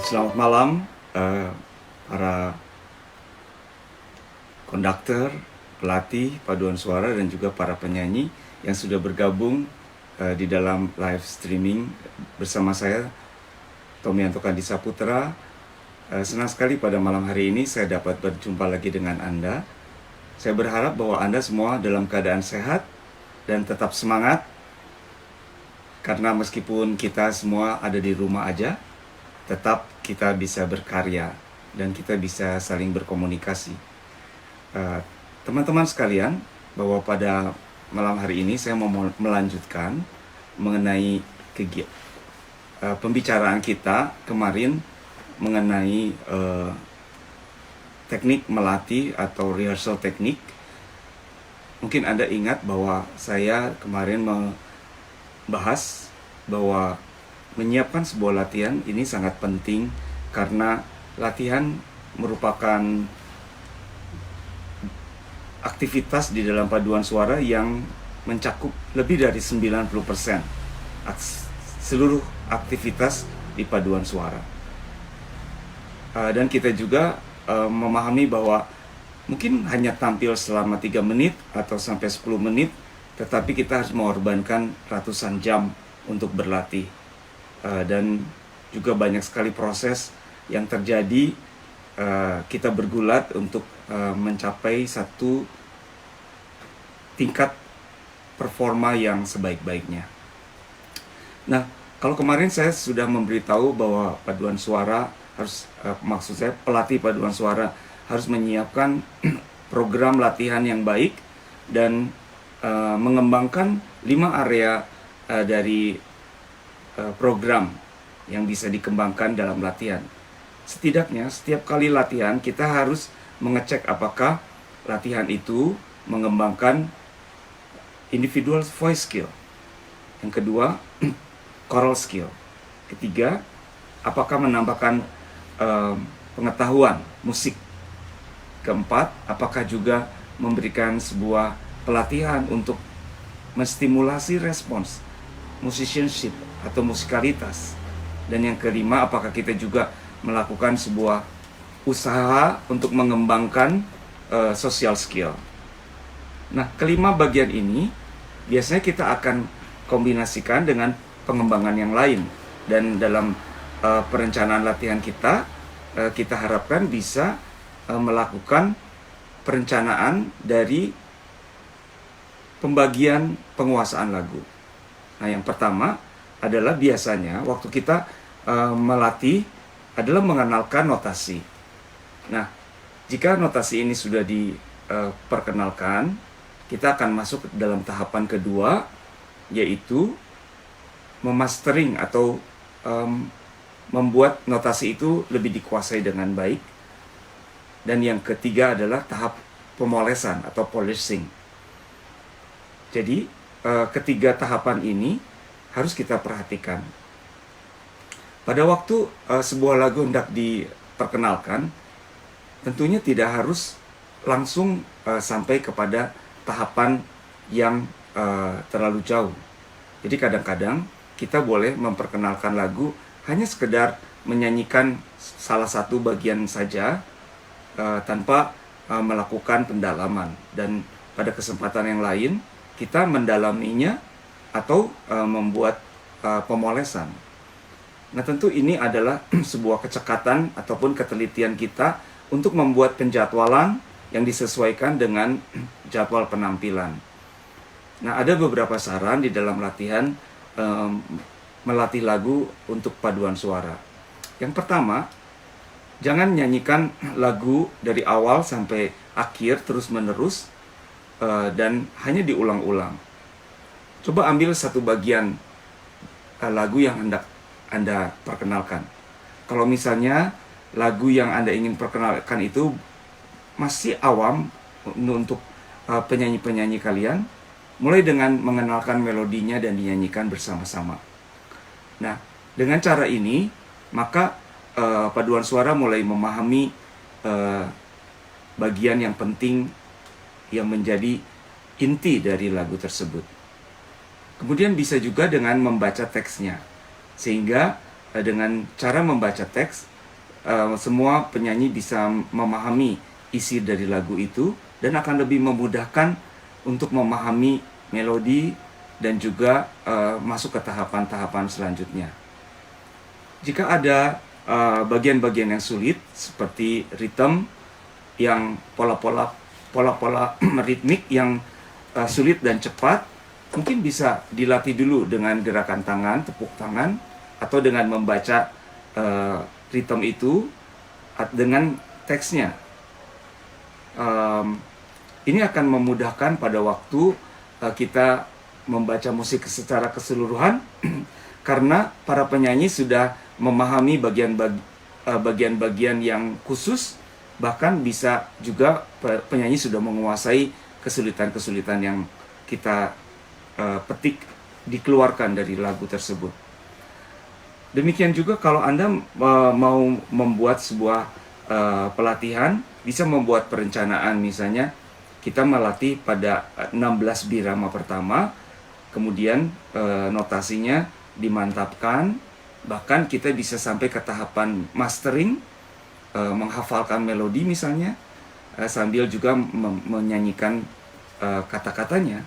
Selamat malam, para konduktor, pelatih paduan suara dan juga para penyanyi yang sudah bergabung di dalam live streaming bersama saya, Tomianto Kandisa Putra. Senang sekali pada malam hari ini saya dapat berjumpa lagi dengan Anda. Saya berharap bahwa Anda semua dalam keadaan sehat dan tetap semangat, karena meskipun kita semua ada di rumah aja, tetap kita bisa berkarya dan kita bisa saling berkomunikasi. Teman-teman sekalian, bahwa pada malam hari ini saya mau melanjutkan mengenai pembicaraan kita kemarin mengenai teknik melatih atau rehearsal teknik. Mungkin Anda ingat bahwa saya kemarin membahas bahwa menyiapkan sebuah latihan ini sangat penting, karena latihan merupakan aktivitas di dalam paduan suara yang mencakup lebih dari 90% seluruh aktivitas di paduan suara. Dan kita juga memahami bahwa mungkin hanya tampil selama 3 menit atau sampai 10 menit, tetapi kita harus mengorbankan ratusan jam untuk berlatih. Dan juga banyak sekali proses yang terjadi. Kita bergulat untuk mencapai satu tingkat performa yang sebaik-baiknya. Nah, kalau kemarin saya sudah memberitahu bahwa paduan suara harus, maksud saya pelatih paduan suara harus menyiapkan program latihan yang baik dan mengembangkan 5 area dari program yang bisa dikembangkan dalam latihan. Setidaknya setiap kali latihan kita harus mengecek apakah latihan itu mengembangkan individual voice skill. Yang kedua, choral skill. Ketiga, apakah menambahkan pengetahuan musik. Keempat, apakah juga memberikan sebuah pelatihan untuk menstimulasi respons musicianship atau musikalitas. Dan yang kelima, apakah kita juga melakukan sebuah usaha untuk mengembangkan social skill. Nah, kelima bagian ini biasanya kita akan kombinasikan dengan pengembangan yang lain. Dan dalam perencanaan latihan kita, kita harapkan bisa melakukan perencanaan dari pembagian penguasaan lagu. Nah, yang pertama adalah biasanya waktu kita melatih adalah mengenalkan notasi. Nah, jika notasi ini sudah diperkenalkan, kita akan masuk dalam tahapan kedua, yaitu memastering atau membuat notasi itu lebih dikuasai dengan baik. Dan yang ketiga adalah tahap pemolesan atau polishing. Jadi, ketiga tahapan ini harus kita perhatikan. Pada waktu sebuah lagu hendak diperkenalkan, tentunya tidak harus langsung sampai kepada tahapan yang terlalu jauh. Jadi kadang-kadang kita boleh memperkenalkan lagu hanya sekedar menyanyikan salah satu bagian saja tanpa melakukan pendalaman. Dan pada kesempatan yang lain kita mendalaminya atau membuat pemolesan. Nah, tentu ini adalah sebuah kecekatan ataupun ketelitian kita untuk membuat penjadwalan yang disesuaikan dengan jadwal penampilan. Nah, ada beberapa saran di dalam latihan melatih lagu untuk paduan suara. Yang pertama, jangan nyanyikan lagu dari awal sampai akhir terus-menerus dan hanya diulang-ulang. Coba ambil satu bagian lagu yang hendak Anda perkenalkan. Kalau misalnya lagu yang Anda ingin perkenalkan itu masih awam untuk penyanyi-penyanyi kalian, mulai dengan mengenalkan melodinya dan dinyanyikan bersama-sama. Nah, dengan cara ini, maka paduan suara mulai memahami bagian yang penting yang menjadi inti dari lagu tersebut. Kemudian bisa juga dengan membaca teksnya, sehingga dengan cara membaca teks, semua penyanyi bisa memahami isi dari lagu itu dan akan lebih memudahkan untuk memahami melodi dan juga masuk ke tahapan-tahapan selanjutnya. Jika ada bagian-bagian yang sulit seperti ritme yang pola-pola ritmik yang sulit dan cepat, mungkin bisa dilatih dulu dengan gerakan tangan, tepuk tangan, atau dengan membaca ritme itu dengan teksnya. Ini akan memudahkan pada waktu kita membaca musik secara keseluruhan karena para penyanyi sudah memahami bagian-bagian yang khusus, bahkan bisa juga penyanyi sudah menguasai kesulitan-kesulitan yang kita petik dikeluarkan dari lagu tersebut. Demikian juga kalau Anda mau membuat sebuah pelatihan, bisa membuat perencanaan. Misalnya kita melatih pada 16 birama pertama, kemudian notasinya dimantapkan, bahkan kita bisa sampai ke tahapan mastering, menghafalkan melodi misalnya, sambil juga menyanyikan kata-katanya,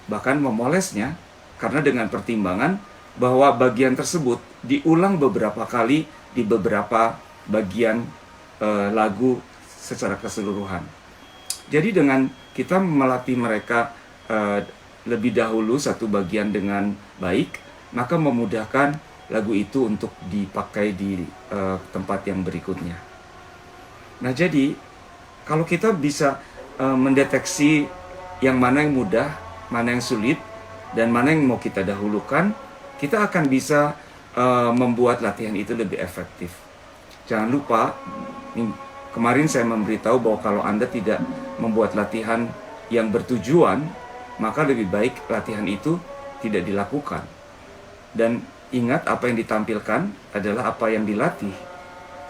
bahkan memolesnya, karena dengan pertimbangan bahwa bagian tersebut diulang beberapa kali di beberapa bagian lagu secara keseluruhan. Jadi dengan kita melatih mereka lebih dahulu satu bagian dengan baik, maka memudahkan lagu itu untuk dipakai di tempat yang berikutnya. Nah, jadi kalau kita bisa mendeteksi yang mana yang mudah, mana yang sulit, dan mana yang mau kita dahulukan, kita akan bisa membuat latihan itu lebih efektif. Jangan lupa, kemarin saya memberitahu bahwa kalau Anda tidak membuat latihan yang bertujuan, maka lebih baik latihan itu tidak dilakukan. Dan ingat, apa yang ditampilkan adalah apa yang dilatih.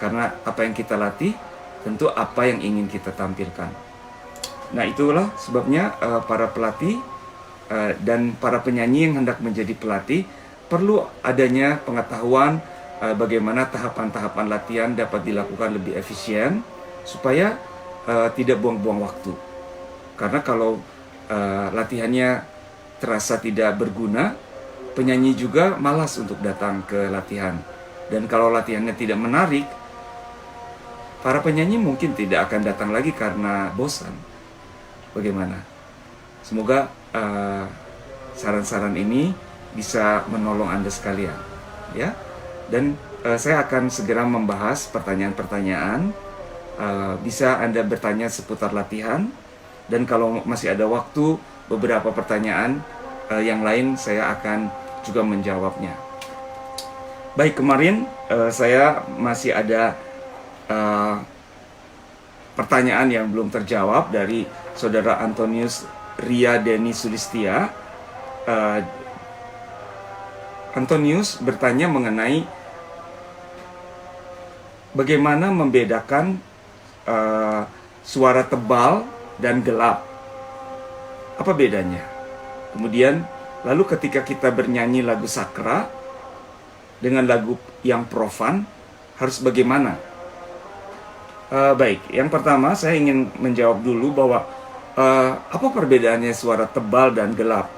Karena apa yang kita latih, tentu apa yang ingin kita tampilkan. Nah, itulah sebabnya para pelatih dan para penyanyi yang hendak menjadi pelatih perlu adanya pengetahuan bagaimana tahapan-tahapan latihan dapat dilakukan lebih efisien supaya tidak buang-buang waktu. Karena kalau latihannya terasa tidak berguna, penyanyi juga malas untuk datang ke latihan. Dan kalau latihannya tidak menarik, para penyanyi mungkin tidak akan datang lagi karena bosan. Bagaimana? Semoga saran-saran ini bisa menolong Anda sekalian, ya. Dan saya akan segera membahas pertanyaan-pertanyaan. Bisa Anda bertanya seputar latihan, dan kalau masih ada waktu, beberapa pertanyaan yang lain saya akan juga menjawabnya. Baik, kemarin saya masih ada pertanyaan yang belum terjawab dari saudara Antonius Ria Deni Sulistia. Antonius bertanya mengenai bagaimana membedakan suara tebal dan gelap. Apa bedanya? Kemudian, lalu ketika kita bernyanyi lagu sakra dengan lagu yang profan, harus bagaimana? Baik, yang pertama saya ingin menjawab dulu bahwa apa perbedaannya suara tebal dan gelap?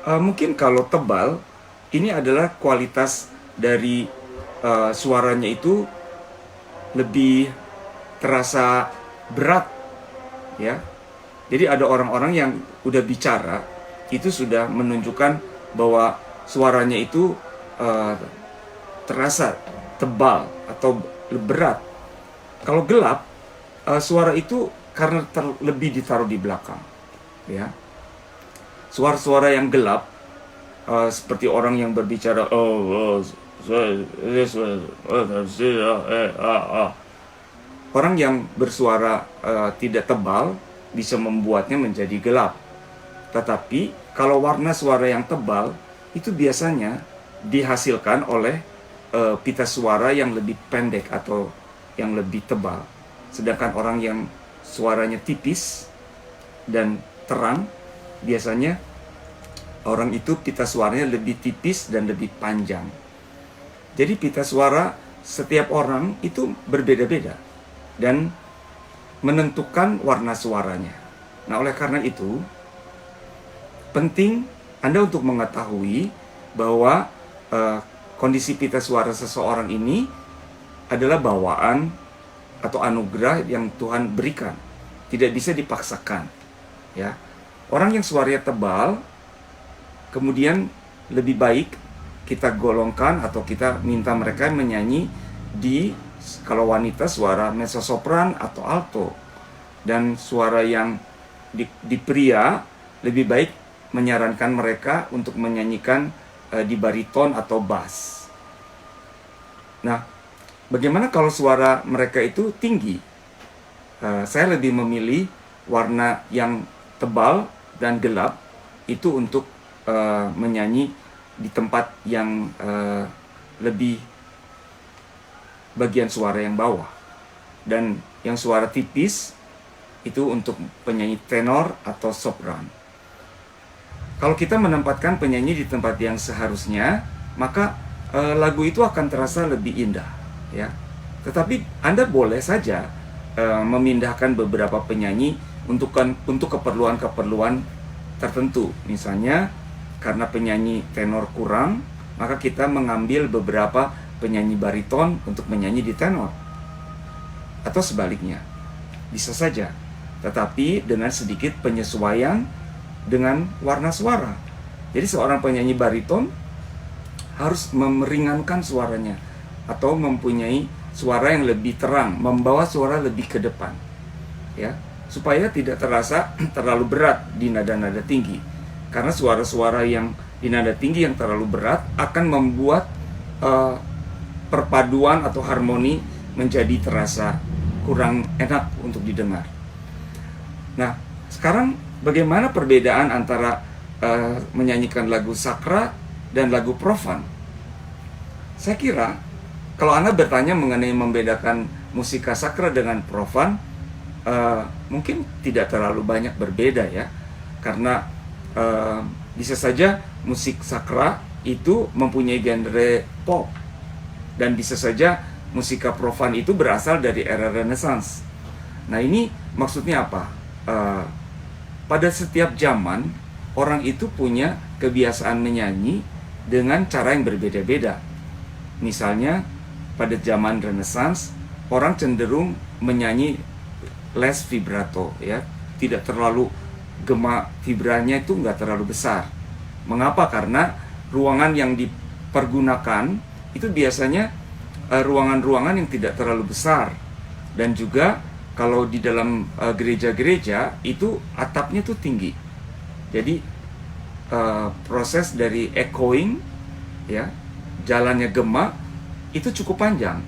Mungkin kalau tebal, ini adalah kualitas dari suaranya itu lebih terasa berat, ya. Jadi ada orang-orang yang udah bicara, itu sudah menunjukkan bahwa suaranya itu terasa tebal atau berat. Kalau gelap, suara itu karena lebih ditaruh di belakang, ya. Suara-suara yang gelap, seperti orang yang berbicara, orang yang bersuara tidak tebal bisa membuatnya menjadi gelap. Tetapi kalau warna suara yang tebal itu biasanya dihasilkan oleh pita suara yang lebih pendek atau yang lebih tebal. Sedangkan orang yang suaranya tipis dan terang, biasanya orang itu pita suaranya lebih tipis dan lebih panjang. Jadi pita suara setiap orang itu berbeda-beda dan menentukan warna suaranya. Nah, oleh karena itu penting Anda untuk mengetahui bahwa kondisi pita suara seseorang ini adalah bawaan atau anugerah yang Tuhan berikan, tidak bisa dipaksakan. Ya, orang yang suaranya tebal, kemudian lebih baik kita golongkan atau kita minta mereka menyanyi di, kalau wanita suara mezzo-sopran atau alto, dan suara yang di pria lebih baik menyarankan mereka untuk menyanyikan di bariton atau bass. Nah, bagaimana kalau suara mereka itu tinggi? Saya lebih memilih warna yang tebal dan gelap itu untuk menyanyi di tempat yang lebih bagian suara yang bawah, dan yang suara tipis itu untuk penyanyi tenor atau sopran. Kalau kita menempatkan penyanyi di tempat yang seharusnya, maka lagu itu akan terasa lebih indah, ya. Tetapi Anda boleh saja memindahkan beberapa penyanyi untuk keperluan-keperluan tertentu. Misalnya karena penyanyi tenor kurang, maka kita mengambil beberapa penyanyi bariton untuk menyanyi di tenor, atau sebaliknya, bisa saja, tetapi dengan sedikit penyesuaian dengan warna suara. Jadi seorang penyanyi bariton harus meringankan suaranya atau mempunyai suara yang lebih terang, membawa suara lebih ke depan, ya, supaya tidak terasa terlalu berat di nada-nada tinggi. Karena suara-suara yang di nada tinggi yang terlalu berat akan membuat perpaduan atau harmoni menjadi terasa kurang enak untuk didengar. Nah, sekarang bagaimana perbedaan antara menyanyikan lagu sakra dan lagu profan? Saya kira kalau Anda bertanya mengenai membedakan musika sakra dengan profan, mungkin tidak terlalu banyak berbeda, ya. Karena bisa saja musik sakra itu mempunyai genre pop, dan bisa saja musika profan itu berasal dari era Renaissance. Nah, ini maksudnya apa? Pada setiap zaman orang itu punya kebiasaan menyanyi dengan cara yang berbeda-beda. Misalnya pada zaman Renaissance orang cenderung menyanyi less vibrato, ya, tidak terlalu gema, vibranya itu nggak terlalu besar. Mengapa? Karena ruangan yang dipergunakan itu biasanya ruangan-ruangan yang tidak terlalu besar, dan juga kalau di dalam gereja-gereja itu atapnya tuh tinggi. Jadi proses dari echoing, ya, jalannya gema itu cukup panjang.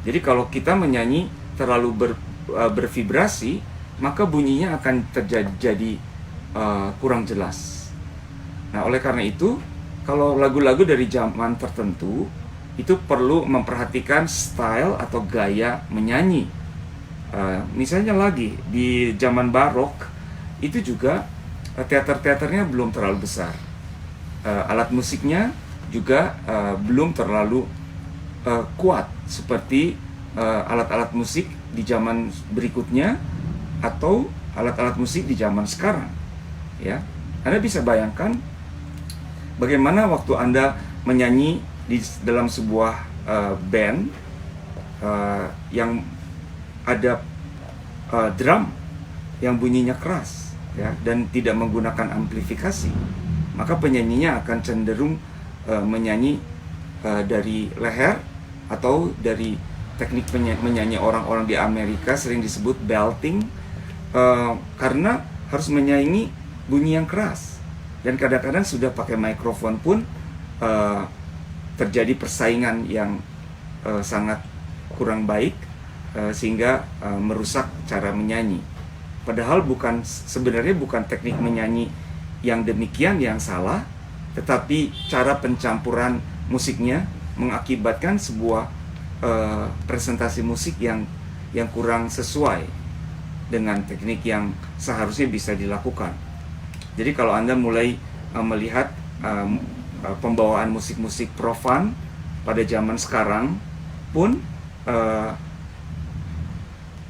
Jadi kalau kita menyanyi terlalu bervibrasi, maka bunyinya akan terjadi kurang jelas. Nah, oleh karena itu, kalau lagu-lagu dari zaman tertentu itu perlu memperhatikan style atau gaya menyanyi. Misalnya lagi di zaman barok itu juga teater-teaternya belum terlalu besar, alat musiknya juga belum terlalu kuat seperti alat-alat musik di zaman berikutnya atau alat-alat musik di zaman sekarang, ya. Anda bisa bayangkan bagaimana waktu Anda menyanyi di dalam sebuah band yang ada drum yang bunyinya keras, ya, dan tidak menggunakan amplifikasi, maka penyanyinya akan cenderung menyanyi dari leher, atau dari teknik menyanyi orang-orang di Amerika sering disebut belting, karena harus menyanyi bunyi yang keras, dan kadang-kadang sudah pakai mikrofon pun terjadi persaingan yang sangat kurang baik, sehingga merusak cara menyanyi. Padahal sebenarnya bukan teknik menyanyi yang demikian yang salah, tetapi cara pencampuran musiknya mengakibatkan sebuah presentasi musik yang kurang sesuai dengan teknik yang seharusnya bisa dilakukan. Jadi kalau Anda mulai melihat pembawaan musik-musik profan pada zaman sekarang pun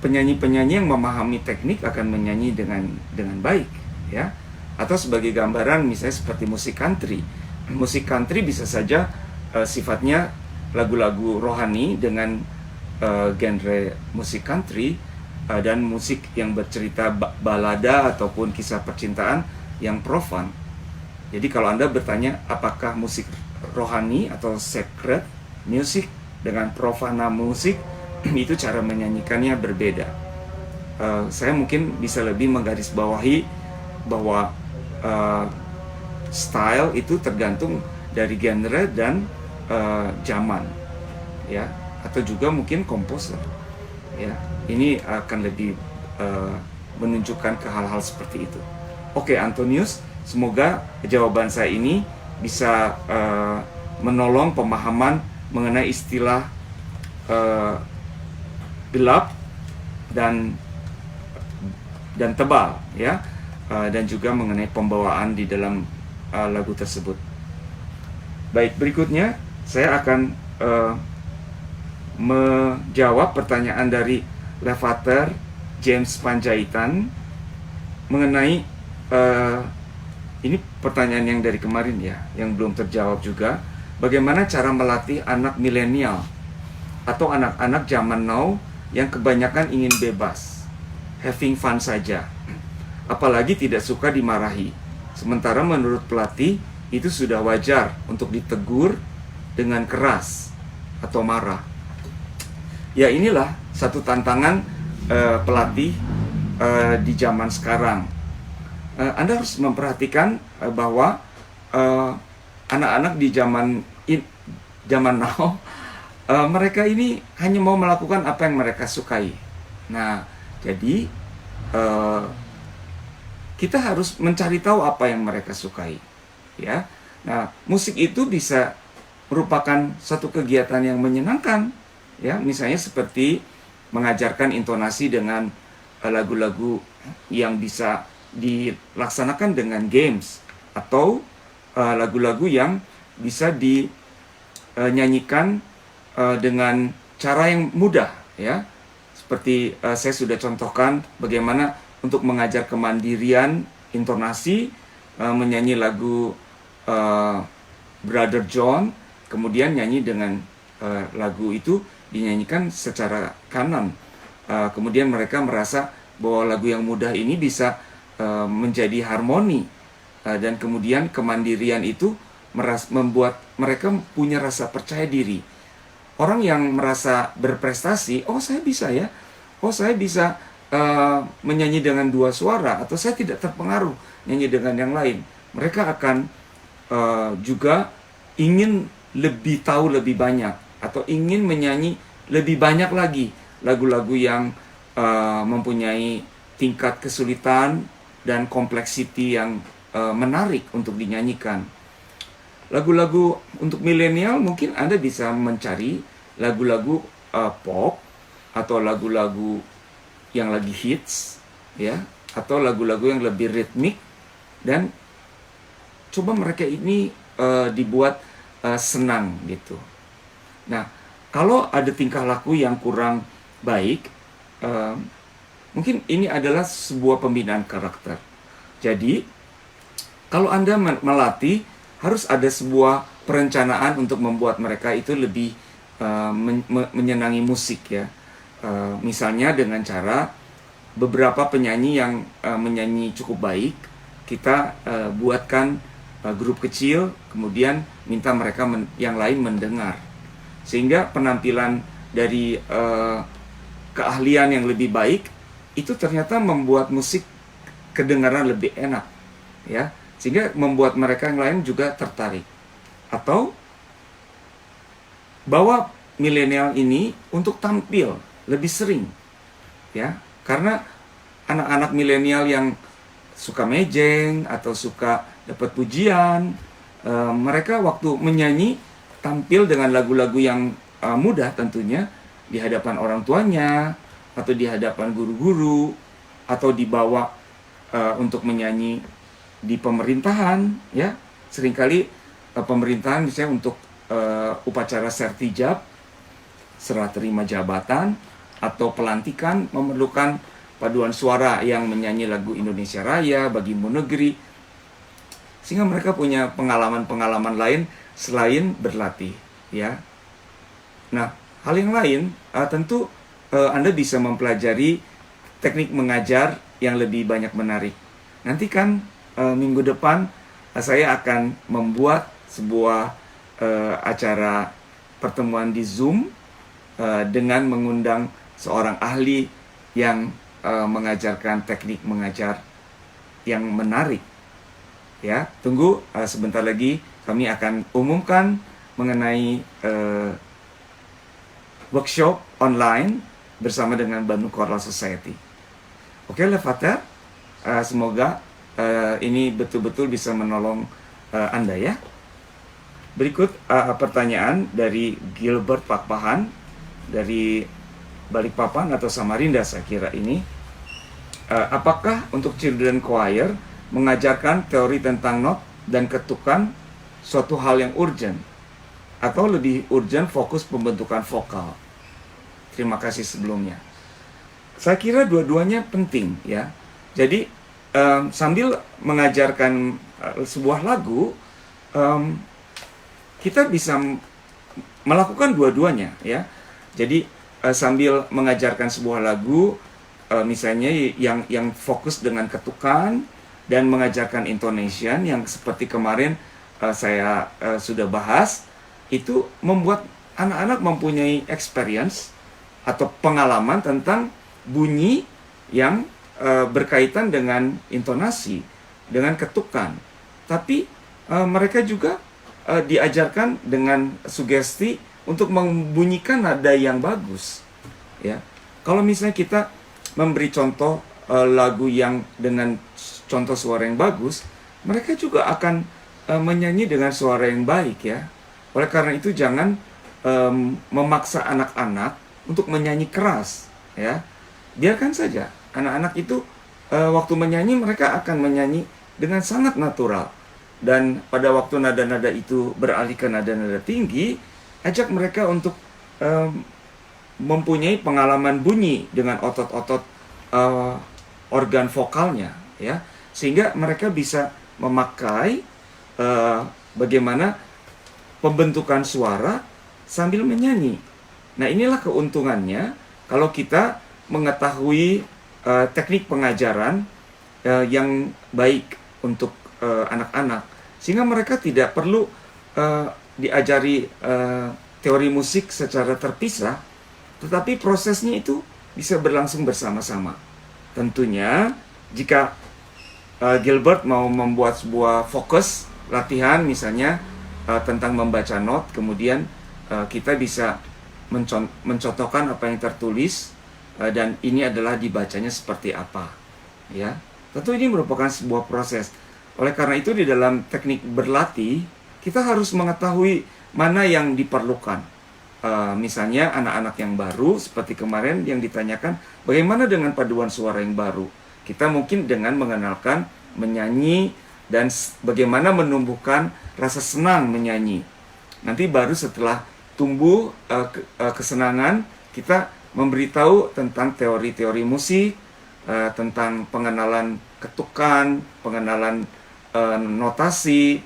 penyanyi-penyanyi yang memahami teknik akan menyanyi dengan baik, ya. Atau sebagai gambaran misalnya seperti musik country. Musik country bisa saja sifatnya lagu-lagu rohani dengan genre musik country, dan musik yang bercerita balada ataupun kisah percintaan yang profan. Jadi kalau Anda bertanya apakah musik rohani atau sacred music dengan profana musik, itu cara menyanyikannya berbeda. Saya mungkin bisa lebih menggarisbawahi bahwa style itu tergantung dari genre dan zaman, ya, atau juga mungkin komposer, ya. Ini akan lebih menunjukkan ke hal-hal seperti itu. Oke, Antonius, semoga jawaban saya ini bisa menolong pemahaman mengenai istilah gelap dan tebal, ya, dan juga mengenai pembawaan di dalam lagu tersebut. Baik, berikutnya saya akan menjawab pertanyaan dari Lavater James Panjaitan mengenai ini pertanyaan yang dari kemarin, ya, yang belum terjawab juga. Bagaimana cara melatih anak milenial atau anak-anak zaman now yang kebanyakan ingin bebas, having fun saja, apalagi tidak suka dimarahi. Sementara menurut pelatih itu sudah wajar untuk ditegur dengan keras atau marah. Ya, inilah satu tantangan pelatih di zaman sekarang. Anda harus memperhatikan bahwa anak-anak di zaman now, mereka ini hanya mau melakukan apa yang mereka sukai. Nah, jadi kita harus mencari tahu apa yang mereka sukai, ya. Nah, musik itu bisa merupakan satu kegiatan yang menyenangkan, ya. Misalnya seperti mengajarkan intonasi dengan lagu-lagu yang bisa dilaksanakan dengan games, atau lagu-lagu yang bisa dinyanyikan dengan cara yang mudah, ya. Seperti saya sudah contohkan bagaimana untuk mengajar kemandirian intonasi, menyanyi lagu Brother John, kemudian nyanyi dengan lagu itu dinyanyikan secara kanan. Kemudian mereka merasa bahwa lagu yang mudah ini bisa menjadi harmoni, dan kemudian kemandirian itu membuat mereka punya rasa percaya diri. Orang yang merasa berprestasi, oh saya bisa, ya, oh saya bisa menyanyi dengan dua suara, atau saya tidak terpengaruh nyanyi dengan yang lain. Mereka akan juga ingin lebih tahu lebih banyak, atau ingin menyanyi lebih banyak lagi lagu-lagu yang mempunyai tingkat kesulitan dan kompleksiti yang menarik untuk dinyanyikan. Lagu-lagu untuk milenial mungkin Anda bisa mencari lagu-lagu pop, atau lagu-lagu yang lagi hits, ya, atau lagu-lagu yang lebih ritmik, dan coba mereka ini dibuat senang gitu. Nah, kalau ada tingkah laku yang kurang baik, mungkin ini adalah sebuah pembinaan karakter. Jadi, kalau Anda melatih, harus ada sebuah perencanaan untuk membuat mereka itu lebih menyenangi musik, ya. Misalnya dengan cara beberapa penyanyi yang menyanyi cukup baik, kita buatkan grup kecil, kemudian minta mereka yang lain mendengar, sehingga penampilan dari keahlian yang lebih baik itu ternyata membuat musik kedengaran lebih enak, ya, sehingga membuat mereka yang lain juga tertarik. Atau bawa milenial ini untuk tampil lebih sering, ya, karena anak-anak milenial yang suka mejeng atau suka dapat pujian, mereka waktu menyanyi tampil dengan lagu-lagu yang mudah tentunya di hadapan orang tuanya, atau di hadapan guru-guru, atau dibawa untuk menyanyi di pemerintahan, ya. Seringkali pemerintahan misalnya untuk upacara sertijab, serah terima jabatan, atau pelantikan memerlukan paduan suara yang menyanyi lagu Indonesia Raya, Bagimu Negeri, sehingga mereka punya pengalaman-pengalaman lain selain berlatih, ya. Nah, hal yang lain tentu Anda bisa mempelajari teknik mengajar yang lebih banyak menarik. Nanti kan minggu depan saya akan membuat sebuah acara pertemuan di Zoom dengan mengundang seorang ahli yang mengajarkan teknik mengajar yang menarik. Ya, tunggu sebentar lagi kami akan umumkan mengenai workshop online bersama dengan Bandung Choral Society. Oke, Levater, semoga ini betul-betul bisa menolong Anda ya. Berikut pertanyaan dari Gilbert Pakpahan dari Balikpapan atau Samarinda saya kira ini. Apakah untuk children choir mengajarkan teori tentang not dan ketukan suatu hal yang urgent? Atau lebih urgent fokus pembentukan vokal? Terima kasih sebelumnya. Saya kira dua-duanya penting ya. Jadi sambil mengajarkan sebuah lagu, kita bisa melakukan dua-duanya ya. Jadi sambil mengajarkan sebuah lagu, misalnya yang fokus dengan ketukan dan mengajarkan intonation yang seperti kemarin saya sudah bahas, itu membuat anak-anak mempunyai experience atau pengalaman tentang bunyi yang berkaitan dengan intonasi, dengan ketukan. Tapi mereka juga diajarkan dengan sugesti untuk membunyikan nada yang bagus. Ya, kalau misalnya kita memberi contoh lagu yang dengan contoh suara yang bagus, mereka juga akan menyanyi dengan suara yang baik ya. Oleh karena itu jangan memaksa anak-anak untuk menyanyi keras ya. Biarkan saja anak-anak itu waktu menyanyi mereka akan menyanyi dengan sangat natural. Dan pada waktu nada-nada itu beralih ke nada-nada tinggi, ajak mereka untuk mempunyai pengalaman bunyi dengan otot-otot organ vokalnya ya, sehingga mereka bisa memakai bagaimana pembentukan suara sambil menyanyi. Nah, inilah keuntungannya kalau kita mengetahui teknik pengajaran yang baik untuk anak-anak, sehingga mereka tidak perlu diajari teori musik secara terpisah, tetapi prosesnya itu bisa berlangsung bersama-sama. Tentunya jika Gilbert mau membuat sebuah fokus latihan misalnya tentang membaca not, kemudian kita bisa mencontohkan apa yang tertulis dan ini adalah dibacanya seperti apa ya. Tentu ini merupakan sebuah proses. Oleh karena itu di dalam teknik berlatih kita harus mengetahui mana yang diperlukan. Misalnya anak-anak yang baru seperti kemarin yang ditanyakan, bagaimana dengan paduan suara yang baru? Kita mungkin dengan mengenalkan menyanyi dan bagaimana menumbuhkan rasa senang menyanyi. Nanti baru setelah tumbuh kesenangan, kita memberitahu tentang teori-teori musik, tentang pengenalan ketukan, pengenalan notasi,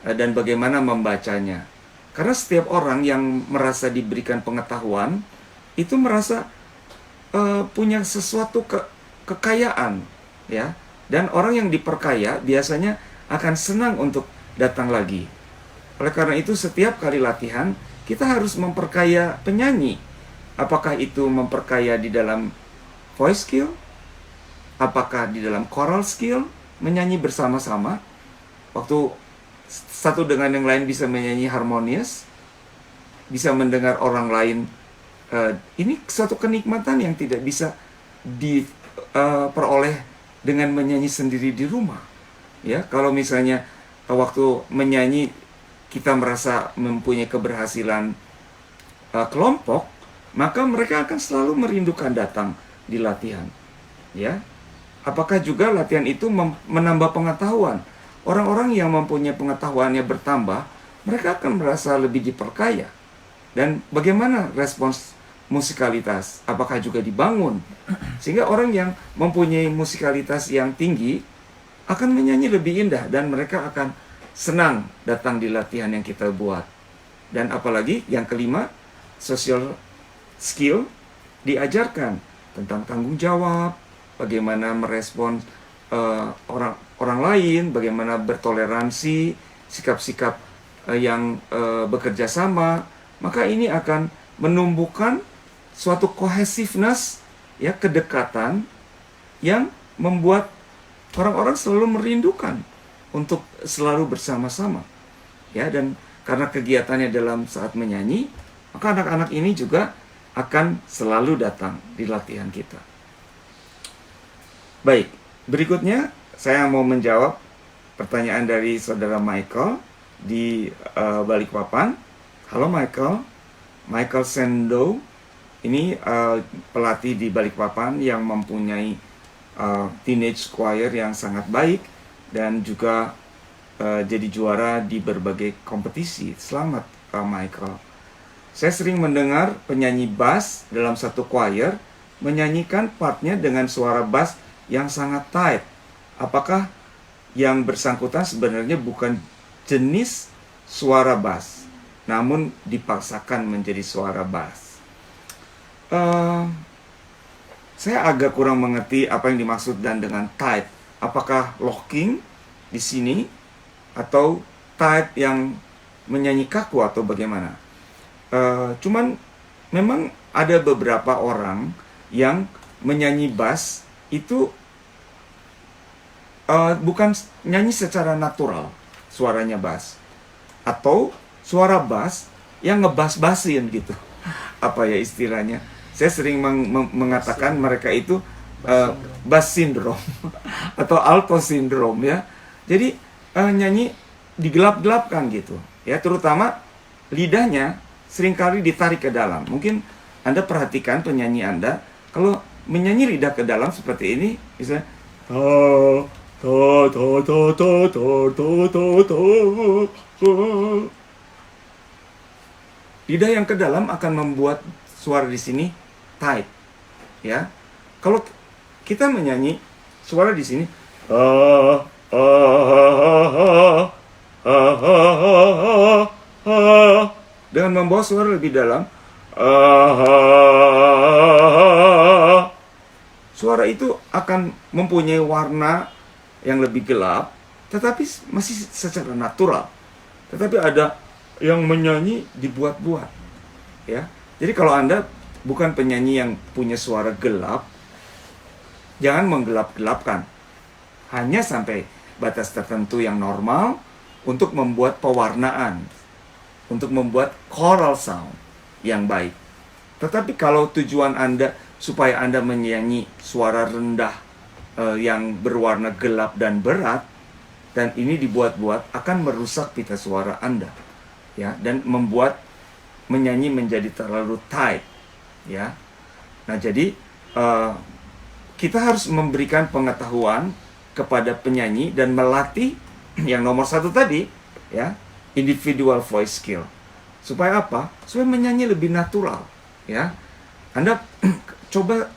dan bagaimana membacanya. Karena setiap orang yang merasa diberikan pengetahuan itu merasa punya sesuatu kekayaan ya, dan orang yang diperkaya biasanya akan senang untuk datang lagi. Oleh karena itu setiap kali latihan kita harus memperkaya penyanyi. Apakah itu memperkaya di dalam voice skill, apakah di dalam choral skill, menyanyi bersama-sama waktu satu dengan yang lain bisa menyanyi harmonius, bisa mendengar orang lain. Ini suatu kenikmatan yang tidak bisa diperoleh dengan menyanyi sendiri di rumah. Ya, kalau misalnya waktu menyanyi kita merasa mempunyai keberhasilan kelompok, maka mereka akan selalu merindukan datang di latihan. Ya, apakah juga latihan itu menambah pengetahuan? Orang-orang yang mempunyai pengetahuannya bertambah, mereka akan merasa lebih diperkaya. Dan bagaimana respons musikalitas? Apakah juga dibangun? Sehingga orang yang mempunyai musikalitas yang tinggi akan menyanyi lebih indah dan mereka akan senang datang di latihan yang kita buat. Dan apalagi yang kelima, social skill diajarkan tentang tanggung jawab, bagaimana merespon orang lain, bagaimana bertoleransi, sikap-sikap yang bekerja sama. Maka ini akan menumbuhkan suatu cohesiveness, ya, kedekatan yang membuat orang-orang selalu merindukan untuk selalu bersama-sama. Ya, dan karena kegiatannya dalam saat menyanyi, maka anak-anak ini juga akan selalu datang di latihan kita. Baik, berikutnya saya mau menjawab pertanyaan dari saudara Michael di Balikpapan. Halo Michael Sendo, ini pelatih di Balikpapan yang mempunyai teenage choir yang sangat baik dan juga jadi juara di berbagai kompetisi. Selamat Michael. Saya sering mendengar penyanyi bass dalam satu choir menyanyikan partnya dengan suara bass yang sangat tight. Apakah yang bersangkutan sebenarnya bukan jenis suara bass, namun dipaksakan menjadi suara bass? Saya agak kurang mengerti apa yang dimaksud dan dengan tight. Apakah locking di sini atau tight yang menyanyi kaku atau bagaimana? Cuman memang ada beberapa orang yang menyanyi bass itu bukan nyanyi secara natural suaranya bass, atau suara bass yang ngebas-basin gitu. Apa ya istilahnya? Saya sering mengatakan mereka itu bass syndrome atau alto syndrome, ya. Jadi nyanyi digelap-gelapkan gitu, ya. Terutama lidahnya seringkali ditarik ke dalam. Mungkin Anda perhatikan penyanyi Anda kalau menyanyi lidah ke dalam seperti ini, misalnya lidah yang ke dalam akan membuat suara di sini tight, ya. Kalau kita menyanyi suara di sini dengan membawa suara lebih dalam, suara itu akan mempunyai warna yang lebih gelap, tetapi masih secara natural. Tetapi ada yang menyanyi dibuat-buat, ya. Jadi kalau Anda bukan penyanyi yang punya suara gelap, jangan menggelap-gelapkan. Hanya sampai batas tertentu yang normal untuk membuat pewarnaan, untuk membuat choral sound yang baik. Tetapi kalau tujuan Anda supaya Anda menyanyi suara rendah yang berwarna gelap dan berat, dan ini dibuat-buat, akan merusak pita suara Anda, ya, dan membuat menyanyi menjadi terlalu tight, ya. Nah, jadi kita harus memberikan pengetahuan kepada penyanyi dan melatih yang nomor satu tadi, ya, individual voice skill. Supaya apa? Supaya menyanyi lebih natural, ya. Anda coba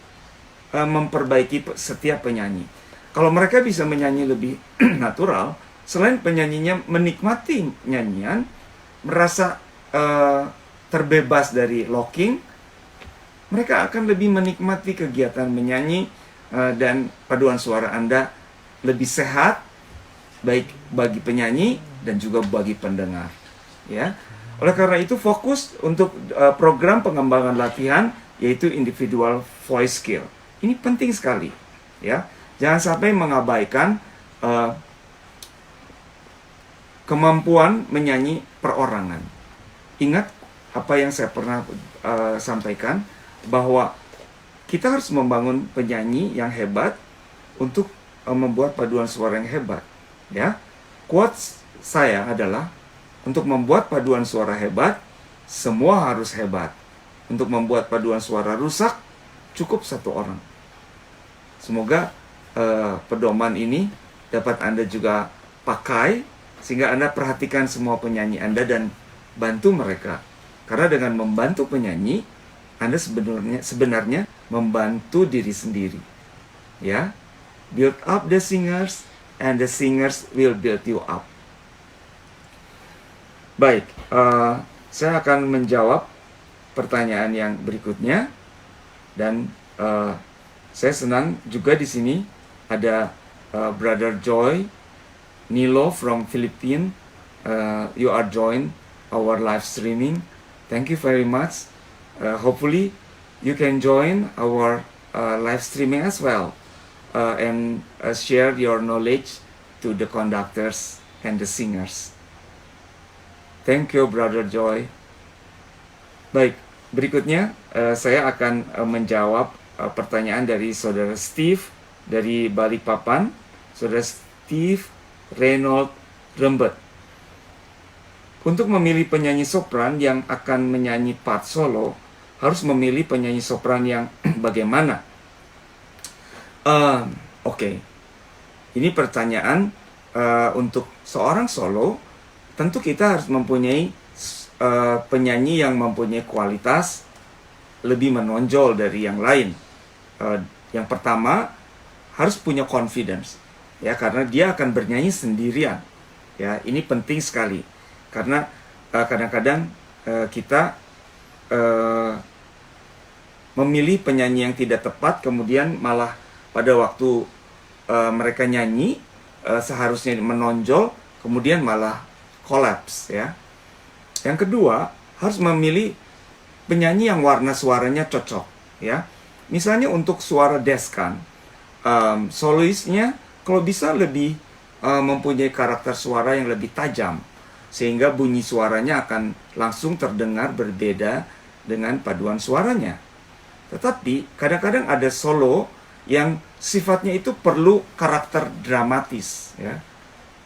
memperbaiki setiap penyanyi. Kalau mereka bisa menyanyi lebih natural, selain penyanyinya menikmati nyanyian, merasa terbebas dari locking, mereka akan lebih menikmati kegiatan menyanyi, dan paduan suara Anda lebih sehat, baik bagi penyanyi dan juga bagi pendengar, ya. Oleh karena itu, fokus untuk program pengembangan latihan yaitu individual voice skill. Ini penting sekali, ya. Jangan sampai mengabaikan kemampuan menyanyi perorangan. Ingat apa yang saya pernah sampaikan, bahwa kita harus membangun penyanyi yang hebat untuk membuat paduan suara yang hebat, ya. Quotes saya adalah, untuk membuat paduan suara hebat, semua harus hebat. Untuk membuat paduan suara rusak, cukup satu orang. Semoga pedoman ini dapat Anda juga pakai Sehingga Anda perhatikan semua penyanyi Anda dan bantu mereka. Karena dengan membantu penyanyi, Anda sebenarnya membantu diri sendiri. Ya, build up the singers and the singers will build you up. Baik, saya akan menjawab pertanyaan yang berikutnya, dan saya senang juga di sini ada Brother Joy Nilo from Philippines. You are joined our live streaming. Thank you very much. Hopefully you can join our live streaming as well, and share your knowledge to the conductors and the singers. Thank you, Brother Joy. Baik, berikutnya saya akan menjawab pertanyaan dari Saudara Steve dari Balikpapan. Saudara Steve Reynold Rembet. Untuk memilih penyanyi sopran yang akan menyanyi part solo, harus memilih penyanyi sopran yang bagaimana? Oke. Ini pertanyaan untuk seorang solo. Tentu kita harus mempunyai penyanyi yang mempunyai kualitas lebih menonjol dari yang lain. Yang pertama, harus punya confidence, ya, karena dia akan bernyanyi sendirian. Ya, ini penting sekali karena kadang-kadang kita memilih penyanyi yang tidak tepat, kemudian malah pada waktu mereka nyanyi seharusnya menonjol, kemudian malah collapse, ya. Yang kedua, harus memilih penyanyi yang warna suaranya cocok, ya. Misalnya untuk suara deskan, soloisnya kalau bisa lebih mempunyai karakter suara yang lebih tajam, sehingga bunyi suaranya akan langsung terdengar berbeda dengan paduan suaranya. Tetapi kadang-kadang ada solo yang sifatnya itu perlu karakter dramatis, ya.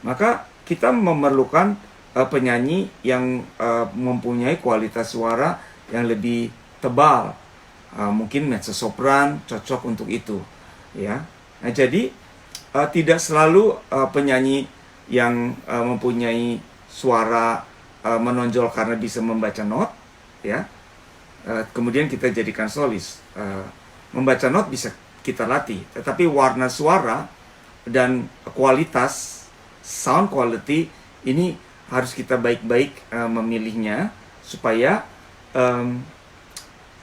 Maka kita memerlukan penyanyi yang mempunyai kualitas suara yang lebih tebal. Mungkin mezzo sopran cocok untuk itu, ya. Nah, jadi tidak selalu penyanyi yang mempunyai suara menonjol karena bisa membaca not, ya. Kemudian kita jadikan solis. Membaca not bisa kita latih, tetapi warna suara dan kualitas sound quality ini harus kita baik-baik memilihnya supaya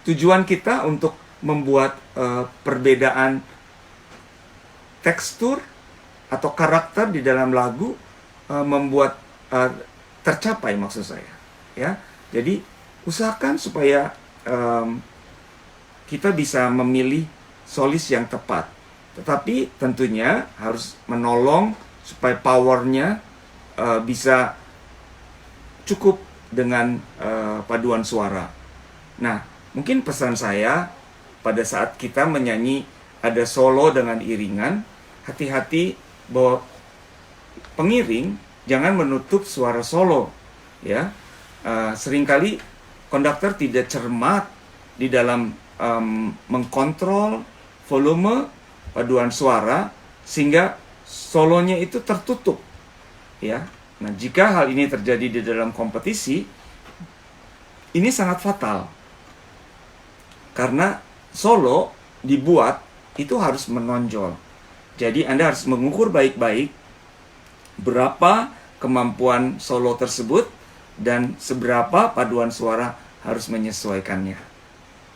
tujuan kita untuk membuat perbedaan tekstur atau karakter di dalam lagu membuat tercapai, maksud saya, ya. Jadi usahakan supaya kita bisa memilih solis yang tepat, tetapi tentunya harus menolong supaya powernya bisa cukup dengan paduan suara. Nah, mungkin pesan saya pada saat kita menyanyi ada solo dengan iringan, hati-hati bahwa pengiring jangan menutup suara solo, ya. Seringkali konduktor tidak cermat di dalam mengkontrol volume paduan suara sehingga solonya itu tertutup, ya. Nah, jika hal ini terjadi di dalam kompetisi, ini sangat fatal. Karena solo dibuat itu harus menonjol. Jadi Anda harus mengukur baik-baik berapa kemampuan solo tersebut dan seberapa paduan suara harus menyesuaikannya.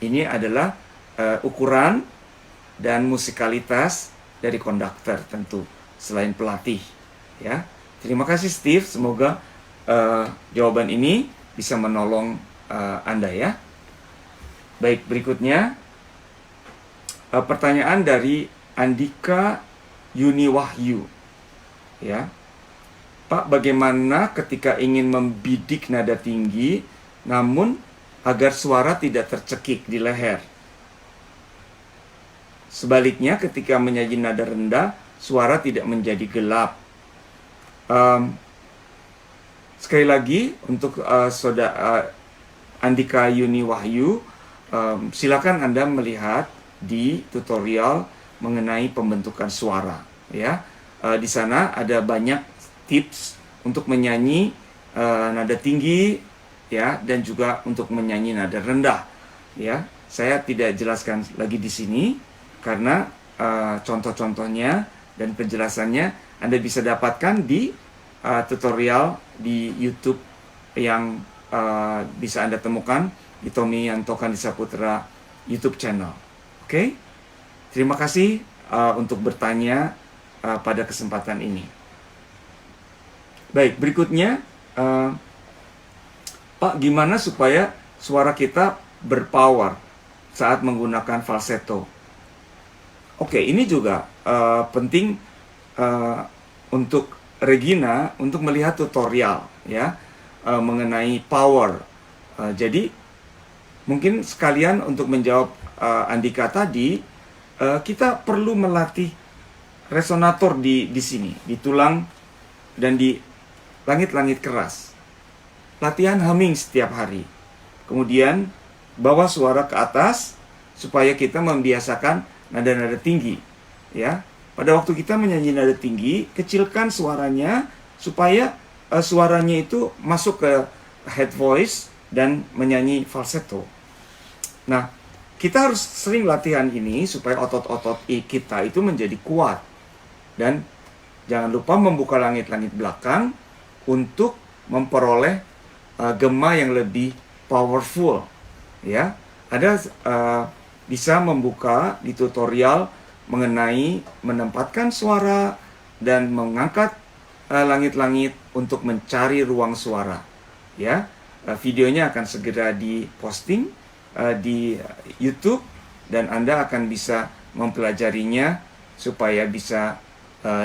Ini adalah ukuran dan musikalitas dari konduktor tentu, selain pelatih, ya. Terima kasih Steve, semoga jawaban ini bisa menolong Anda, ya. Baik, berikutnya pertanyaan dari Andika Yuni Wahyu, ya. Pak, bagaimana ketika ingin membidik nada tinggi namun agar suara tidak tercekik di leher? Sebaliknya ketika menyanyi nada rendah, suara tidak menjadi gelap. Sekali lagi untuk saudara Andika Yuni Wahyu, silakan Anda melihat di tutorial mengenai pembentukan suara, ya. Di sana ada banyak tips untuk menyanyi nada tinggi, ya, dan juga untuk menyanyi nada rendah, ya. Saya tidak jelaskan lagi di sini karena contoh-contohnya dan penjelasannya Anda bisa dapatkan di tutorial di YouTube yang bisa Anda temukan di Tommy Yanto Kandisa Putra YouTube channel. Oke? Terima kasih untuk bertanya pada kesempatan ini. Baik, berikutnya, Pak, gimana supaya suara kita berpower saat menggunakan falsetto? Oke, ini juga penting untuk Regina untuk melihat tutorial, ya, mengenai power. Jadi mungkin sekalian untuk menjawab Andika tadi, kita perlu melatih resonator di sini, di tulang dan di langit-langit keras. Latihan humming setiap hari. Kemudian bawa suara ke atas supaya kita membiasakan nada-nada tinggi, ya. Pada waktu kita menyanyi nada tinggi, kecilkan suaranya supaya suaranya itu masuk ke head voice dan menyanyi falsetto. Nah, kita harus sering latihan ini supaya otot-otot kita itu menjadi kuat. Dan jangan lupa membuka langit-langit belakang untuk memperoleh gema yang lebih powerful, ya. Ada bisa membuka di tutorial mengenai menempatkan suara dan mengangkat langit-langit untuk mencari ruang suara, ya. Videonya akan segera diposting di YouTube dan Anda akan bisa mempelajarinya supaya bisa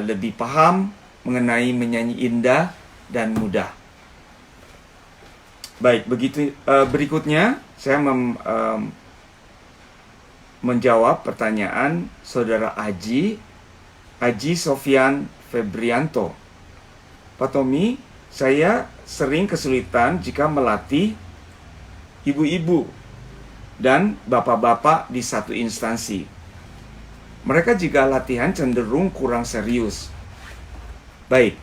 lebih paham mengenai menyanyi indah dan mudah. Baik, begitu. Berikutnya saya menjawab pertanyaan Saudara Aji Sofyan Febrianto. Pak Tommy, saya sering kesulitan jika melatih ibu-ibu dan bapak-bapak di satu instansi. Mereka jika latihan cenderung kurang serius. Baik,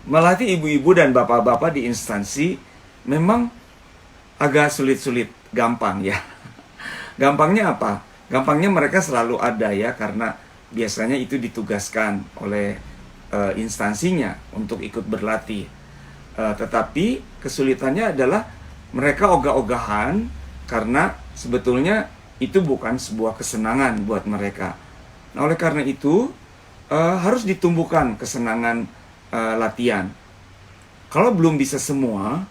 melatih ibu-ibu dan bapak-bapak di instansi memang agak sulit-sulit, gampang ya. Gampangnya apa? Gampangnya mereka selalu ada ya, karena biasanya itu ditugaskan oleh instansinya untuk ikut berlatih. Tetapi kesulitannya adalah mereka ogah-ogahan karena sebetulnya itu bukan sebuah kesenangan buat mereka. Nah, oleh karena itu harus ditumbuhkan kesenangan latihan. Kalau belum bisa semua,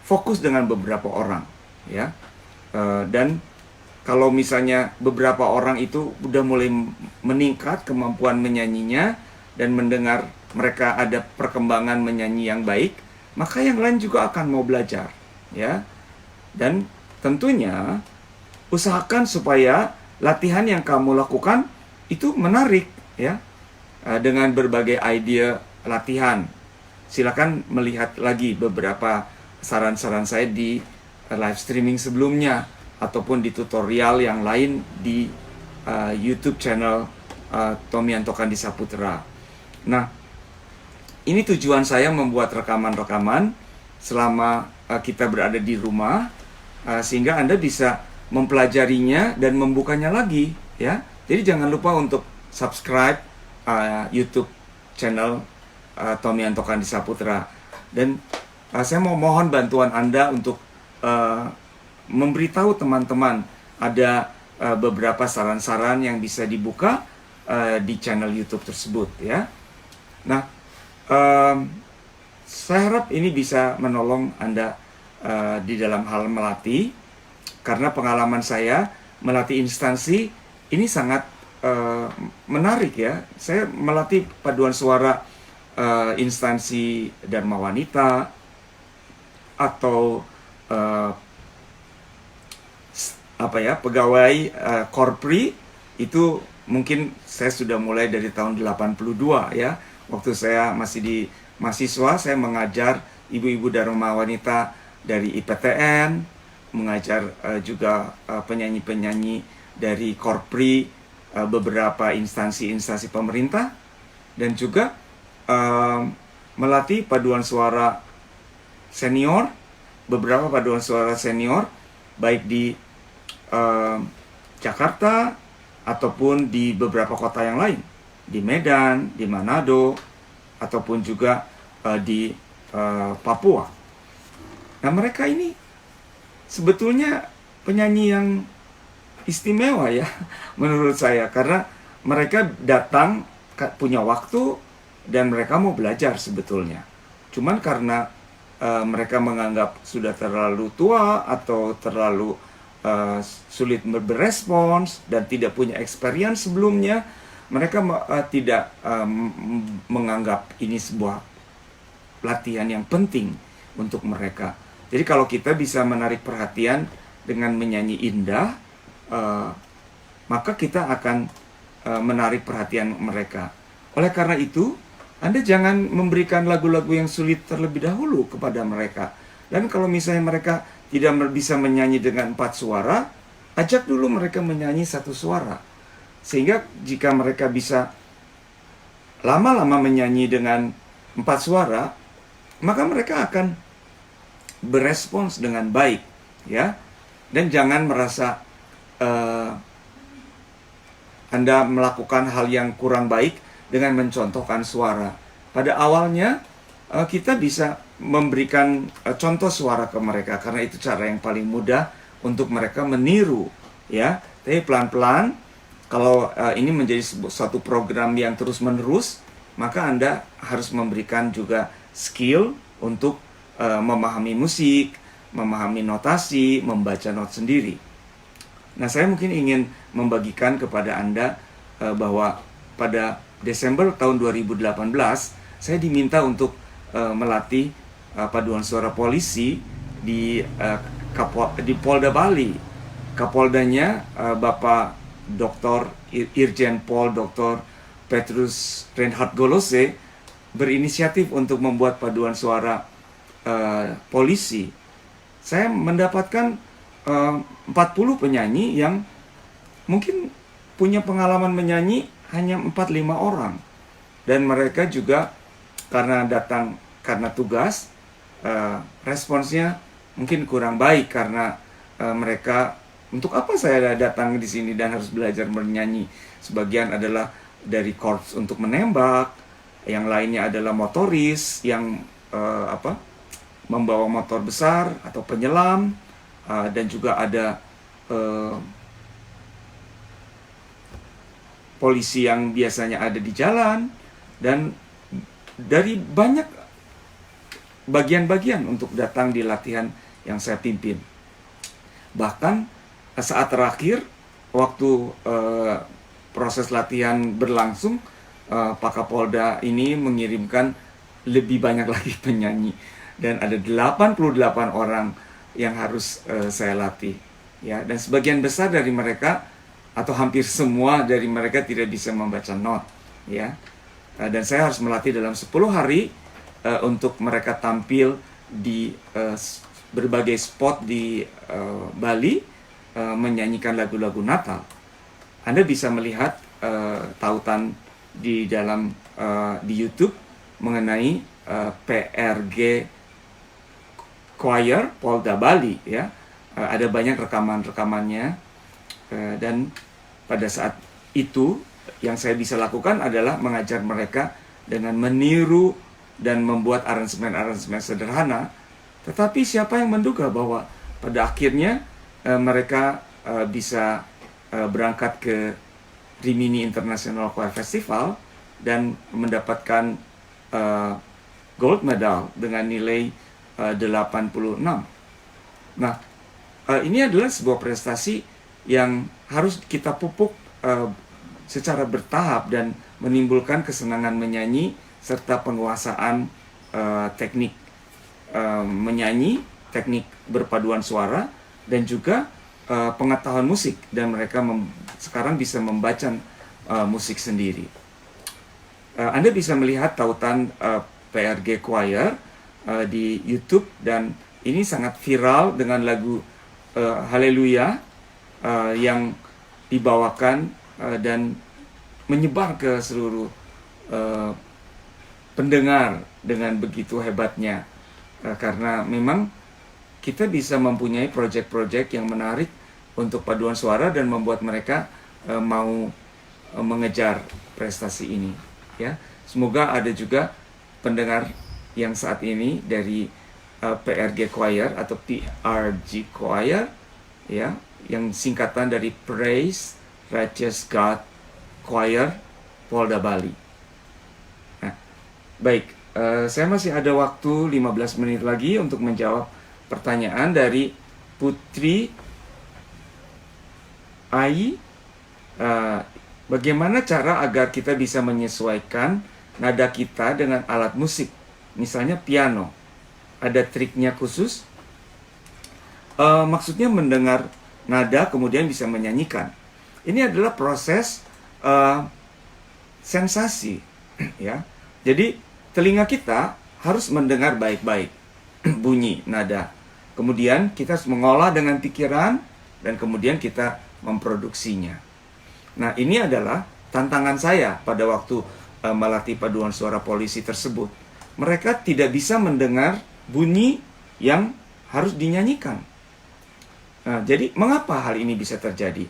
fokus dengan beberapa orang, ya. Dan kalau misalnya beberapa orang itu udah mulai meningkat kemampuan menyanyinya dan mendengar mereka ada perkembangan menyanyi yang baik, maka yang lain juga akan mau belajar, ya. Dan tentunya usahakan supaya latihan yang kamu lakukan itu menarik, ya. Dengan berbagai ide latihan. Silakan melihat lagi beberapa saran-saran saya di live streaming sebelumnya ataupun di tutorial yang lain di YouTube channel Tommy Yanto Kandisa Putra. Nah, ini tujuan saya membuat rekaman-rekaman selama kita berada di rumah, sehingga Anda bisa mempelajarinya dan membukanya lagi, ya. Jadi jangan lupa untuk subscribe YouTube channel Tommy Yanto Kandisa Putra. Dan saya mau mohon bantuan Anda untuk memberitahu teman-teman ada beberapa saran-saran yang bisa dibuka di channel YouTube tersebut, ya. Nah, saya harap ini bisa menolong Anda di dalam hal melatih, karena pengalaman saya melatih instansi ini sangat menarik, ya. Saya melatih paduan suara instansi Dharma Wanita atau pegawai korpri. Itu mungkin saya sudah mulai dari tahun 82, ya. Waktu saya masih di mahasiswa, saya mengajar ibu-ibu Dharma Wanita dari IPTN, mengajar juga penyanyi-penyanyi dari korpri beberapa instansi-instansi pemerintah, dan juga melatih paduan suara senior, beberapa paduan suara senior, baik di Jakarta ataupun di beberapa kota yang lain, di Medan, di Manado, ataupun juga di Papua. Nah, mereka ini sebetulnya penyanyi yang istimewa ya menurut saya, karena mereka datang punya waktu dan mereka mau belajar sebetulnya. Cuman karena mereka menganggap sudah terlalu tua atau terlalu sulit berespons dan tidak punya experience sebelumnya, mereka tidak menganggap ini sebuah latihan yang penting untuk mereka. Jadi kalau kita bisa menarik perhatian dengan menyanyi indah, maka kita akan menarik perhatian mereka. Oleh karena itu, Anda jangan memberikan lagu-lagu yang sulit terlebih dahulu kepada mereka. Dan kalau misalnya mereka tidak bisa menyanyi dengan 4 suara, ajak dulu mereka menyanyi 1 suara. Sehingga jika mereka bisa lama-lama menyanyi dengan 4 suara, maka mereka akan berespons dengan baik, ya. Dan jangan merasa Anda melakukan hal yang kurang baik dengan mencontohkan suara. Pada awalnya kita bisa memberikan contoh suara ke mereka, karena itu cara yang paling mudah untuk mereka meniru, ya. Tapi pelan-pelan, kalau ini menjadi suatu program yang terus-menerus, maka Anda harus memberikan juga skill untuk memahami musik, memahami notasi, membaca not sendiri. Nah, saya mungkin ingin membagikan kepada Anda bahwa pada Desember tahun 2018, saya diminta untuk melatih paduan suara polisi di Polda Bali. Kapoldanya Bapak Dr. Irjen Pol Dr. Petrus Reinhard Golose berinisiatif untuk membuat paduan suara polisi. Saya mendapatkan 40 penyanyi yang mungkin punya pengalaman menyanyi hanya 4-5 orang. Dan mereka juga karena datang karena tugas, responsnya mungkin kurang baik karena mereka, untuk apa saya datang di sini dan harus belajar menyanyi? Sebagian adalah dari korps untuk menembak, yang lainnya adalah motoris yang membawa motor besar atau penyelam, dan juga ada polisi yang biasanya ada di jalan, dan dari banyak bagian-bagian untuk datang di latihan yang saya pimpin. Bahkan saat terakhir, waktu proses latihan berlangsung, Pak Kapolda ini mengirimkan lebih banyak lagi penyanyi, dan ada 88 orang yang harus saya latih, ya. Dan sebagian besar dari mereka atau hampir semua dari mereka tidak bisa membaca not, ya. Dan saya harus melatih dalam 10 hari untuk mereka tampil di berbagai spot di Bali, menyanyikan lagu-lagu Natal. Anda bisa melihat tautan di dalam di YouTube mengenai PRG Choir Polda Bali, ya. Ada banyak rekaman-rekamannya, dan pada saat itu yang saya bisa lakukan adalah mengajar mereka dengan meniru dan membuat aransemen-aransemen sederhana. Tetapi siapa yang menduga bahwa pada akhirnya mereka bisa berangkat ke Rimini International Choir Festival dan mendapatkan gold medal dengan nilai 86. Nah, ini adalah sebuah prestasi yang harus kita pupuk secara bertahap dan menimbulkan kesenangan menyanyi serta penguasaan teknik menyanyi, teknik berpaduan suara, dan juga pengetahuan musik, dan mereka sekarang bisa membaca musik sendiri. Anda bisa melihat tautan PRG Choir di YouTube, dan ini sangat viral dengan lagu Haleluya yang dibawakan dan menyebar ke seluruh pendengar dengan begitu hebatnya. Karena memang kita bisa mempunyai proyek-proyek yang menarik untuk paduan suara dan membuat mereka mau mengejar prestasi ini, ya. Semoga ada juga pendengar yang saat ini dari PRG Choir atau PRG Choir, ya, yang singkatan dari Praise Righteous God Choir Polda Bali. Nah, baik, saya masih ada waktu 15 menit lagi untuk menjawab pertanyaan dari Putri Ai. Bagaimana cara agar kita bisa menyesuaikan nada kita dengan alat musik, misalnya piano? Ada triknya khusus? Maksudnya mendengar nada kemudian bisa menyanyikan. Ini adalah proses sensasi, ya. Jadi telinga kita harus mendengar baik-baik bunyi nada. Kemudian kita harus mengolah dengan pikiran dan kemudian kita memproduksinya. Nah, ini adalah tantangan saya pada waktu melatih paduan suara polisi tersebut. Mereka tidak bisa mendengar bunyi yang harus dinyanyikan. Nah, jadi mengapa hal ini bisa terjadi?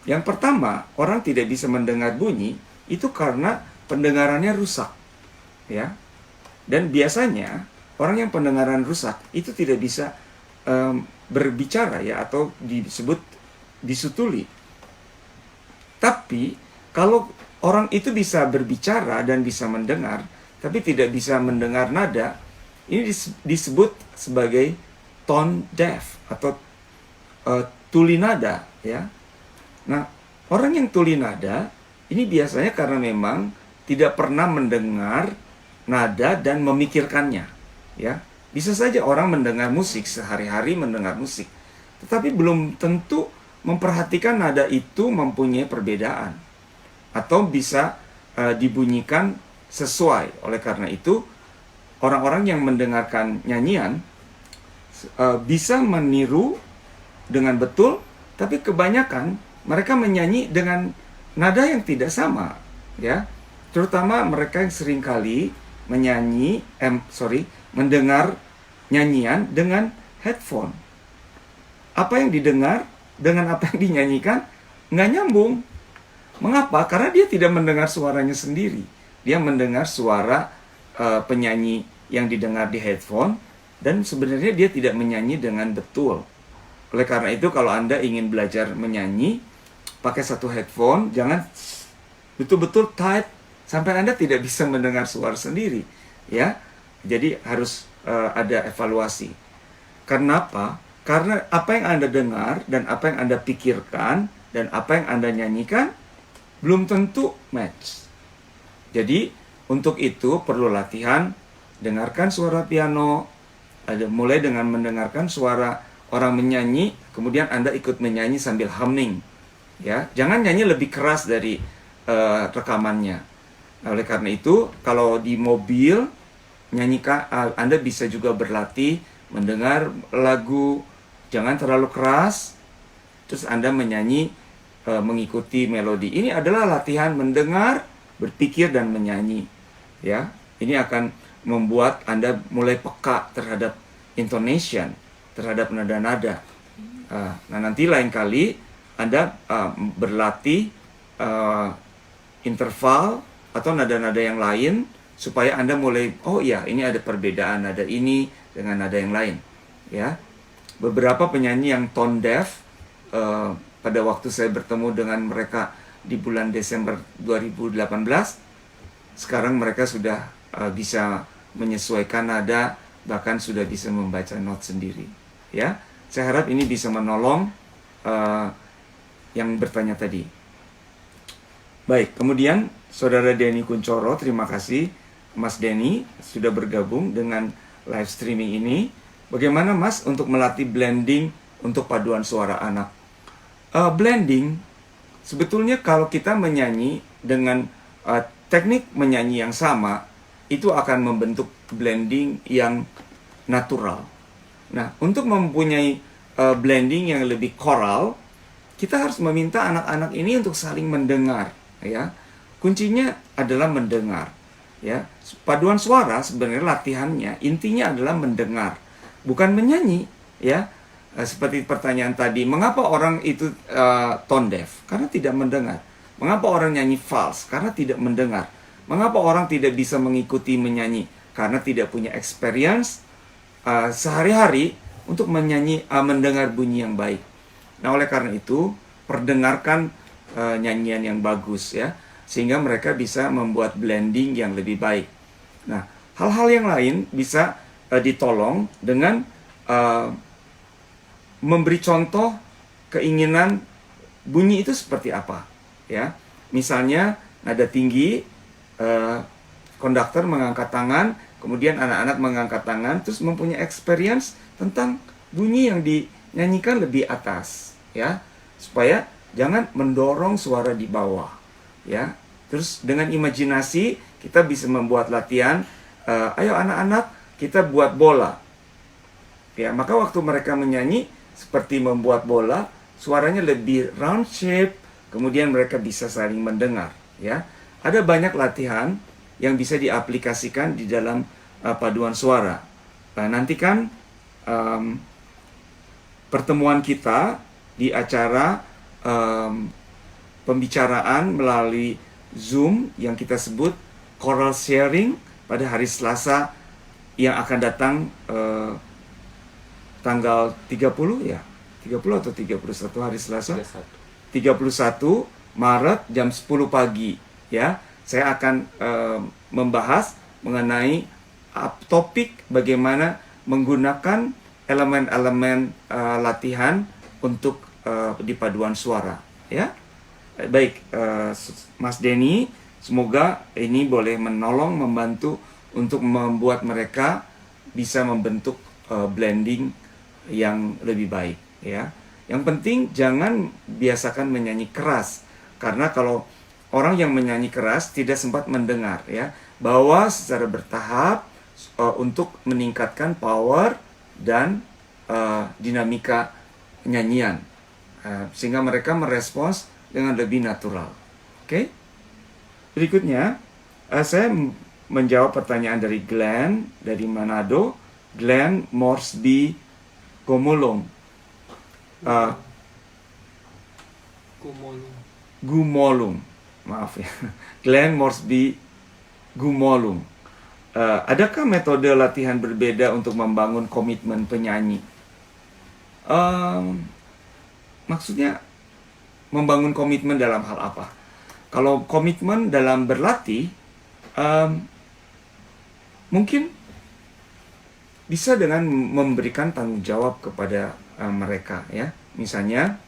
Yang pertama, orang tidak bisa mendengar bunyi itu karena pendengarannya rusak, ya. Dan biasanya orang yang pendengaran rusak itu tidak bisa berbicara, ya, atau disebut disutuli. Tapi kalau orang itu bisa berbicara dan bisa mendengar, tapi tidak bisa mendengar nada, ini disebut sebagai tone deaf atau tuli nada, ya. Nah, orang yang tuli nada ini biasanya karena memang tidak pernah mendengar nada dan memikirkannya, ya. Bisa saja orang mendengar musik sehari-hari, mendengar musik, tetapi belum tentu memperhatikan nada itu mempunyai perbedaan atau bisa dibunyikan sesuai. Oleh karena itu, orang-orang yang mendengarkan nyanyian bisa meniru dengan betul, tapi kebanyakan mereka menyanyi dengan nada yang tidak sama, ya. Terutama mereka yang seringkali mendengar nyanyian dengan headphone. Apa yang didengar dengan apa yang dinyanyikan nggak nyambung. Mengapa? Karena dia tidak mendengar suaranya sendiri. Dia mendengar suara penyanyi yang didengar di headphone, dan sebenarnya dia tidak menyanyi dengan betul. Oleh karena itu, kalau Anda ingin belajar menyanyi, pakai satu headphone, jangan betul-betul tight sampai Anda tidak bisa mendengar suara sendiri, ya. Jadi harus ada evaluasi. Kenapa? Karena apa yang Anda dengar dan apa yang Anda pikirkan dan apa yang Anda nyanyikan belum tentu match. Jadi untuk itu perlu latihan. Dengarkan suara piano, mulai dengan mendengarkan suara orang menyanyi, kemudian Anda ikut menyanyi sambil humming, ya. Jangan nyanyi lebih keras dari rekamannya. Oleh karena itu, kalau di mobil nyanyikan, Anda bisa juga berlatih mendengar lagu, jangan terlalu keras, terus Anda menyanyi mengikuti melodi. Ini adalah latihan mendengar, berpikir, dan menyanyi, ya. Ini akan membuat Anda mulai peka terhadap intonation, terhadap nada-nada. Nah, nanti lain kali Anda berlatih interval atau nada-nada yang lain, supaya Anda mulai, oh iya, ini ada perbedaan nada ini dengan nada yang lain, ya. Beberapa penyanyi yang tone deaf, pada waktu saya bertemu dengan mereka di bulan Desember 2018, sekarang mereka sudah bisa menyesuaikan nada, bahkan sudah bisa membaca not sendiri, ya. Saya harap ini bisa menolong yang bertanya tadi. Baik, kemudian Saudara Denny Kuncoro, terima kasih Mas Denny sudah bergabung dengan live streaming ini. Bagaimana Mas untuk melatih blending untuk paduan suara anak? Blending, sebetulnya kalau kita menyanyi dengan teknik menyanyi yang sama, itu akan membentuk blending yang natural. Nah, untuk mempunyai blending yang lebih koral, kita harus meminta anak-anak ini untuk saling mendengar, ya. Kuncinya adalah mendengar. Ya, paduan suara sebenarnya latihannya intinya adalah mendengar, bukan menyanyi. Ya, seperti pertanyaan tadi, mengapa orang itu tone deaf? Karena tidak mendengar. Mengapa orang nyanyi false? Karena tidak mendengar. Mengapa orang tidak bisa mengikuti menyanyi? Karena tidak punya experience sehari-hari untuk menyanyi, mendengar bunyi yang baik. Nah, oleh karena itu, perdengarkan nyanyian yang bagus ya, sehingga mereka bisa membuat blending yang lebih baik. Nah, hal-hal yang lain bisa ditolong dengan memberi contoh keinginan bunyi itu seperti apa ya. Misalnya nada tinggi, konduktor mengangkat tangan, kemudian anak-anak mengangkat tangan, terus mempunyai experience tentang bunyi yang dinyanyikan lebih atas ya, supaya jangan mendorong suara di bawah ya. Terus dengan imajinasi kita bisa membuat latihan, ayo anak-anak kita buat bola ya, maka waktu mereka menyanyi seperti membuat bola, suaranya lebih round shape, kemudian mereka bisa saling mendengar ya. Ada banyak latihan yang bisa diaplikasikan di dalam paduan suara. Nantikan pertemuan kita di acara pembicaraan melalui Zoom yang kita sebut choral sharing pada hari Selasa yang akan datang, tanggal 30 ya, 30 atau 31 hari Selasa? 31 Maret jam 10 pagi ya. Saya akan membahas mengenai topik bagaimana menggunakan elemen-elemen latihan untuk di paduan suara ya. Baik, Mas Denny, semoga ini boleh menolong, membantu untuk membuat mereka bisa membentuk blending yang lebih baik ya. Yang penting jangan biasakan menyanyi keras, karena kalau orang yang menyanyi keras tidak sempat mendengar ya. Bawa secara bertahap untuk meningkatkan power dan dinamika nyanyian, sehingga mereka merespons dengan lebih natural. Oke? Berikutnya saya menjawab pertanyaan dari Glenn dari Manado, Glenn Moresby Gumolong. Gumolong. Maaf ya. Glenn Moresby Gumolong. Adakah metode latihan berbeda untuk membangun komitmen penyanyi? Maksudnya membangun komitmen dalam hal apa? Kalau komitmen dalam berlatih, mungkin bisa dengan memberikan tanggung jawab kepada mereka ya. Misalnya,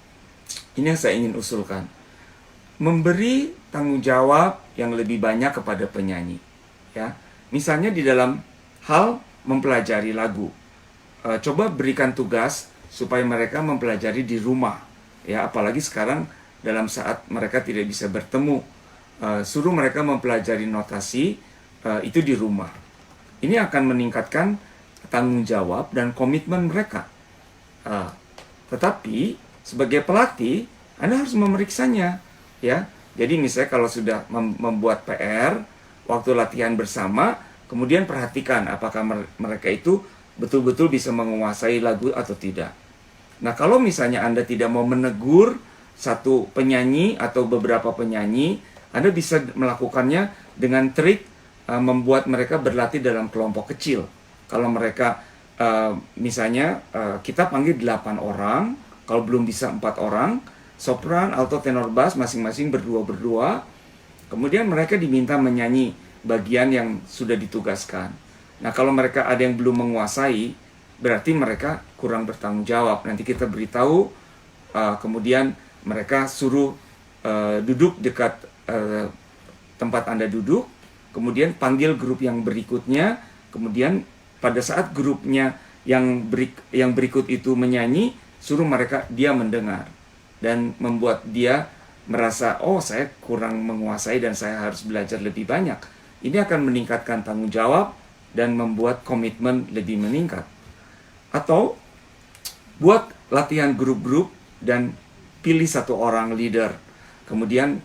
ini yang saya ingin usulkan, memberi tanggung jawab yang lebih banyak kepada penyanyi ya. Misalnya di dalam hal mempelajari lagu, coba berikan tugas supaya mereka mempelajari di rumah ya. Apalagi sekarang dalam saat mereka tidak bisa bertemu, suruh mereka mempelajari notasi itu di rumah. Ini akan meningkatkan tanggung jawab dan komitmen mereka. Tetapi sebagai pelatih, Anda harus memeriksanya ya. Jadi misalnya kalau sudah membuat PR waktu latihan bersama, kemudian perhatikan apakah mereka itu betul-betul bisa menguasai lagu atau tidak. Nah, kalau misalnya Anda tidak mau menegur satu penyanyi atau beberapa penyanyi, Anda bisa melakukannya dengan trik membuat mereka berlatih dalam kelompok kecil. Kalau mereka misalnya kita panggil 8 orang, kalau belum bisa 4 orang, sopran, alto, tenor, bass masing-masing berdua-berdua. Kemudian mereka diminta menyanyi bagian yang sudah ditugaskan. Nah, kalau mereka ada yang belum menguasai, berarti mereka kurang bertanggung jawab. Nanti kita beritahu, kemudian mereka suruh duduk dekat tempat Anda duduk, kemudian panggil grup yang berikutnya, kemudian pada saat grupnya yang berikut itu menyanyi, suruh dia mendengar dan membuat dia merasa, oh saya kurang menguasai dan saya harus belajar lebih banyak. Ini akan meningkatkan tanggung jawab dan membuat komitmen lebih meningkat. Atau buat latihan grup-grup dan pilih satu orang leader. Kemudian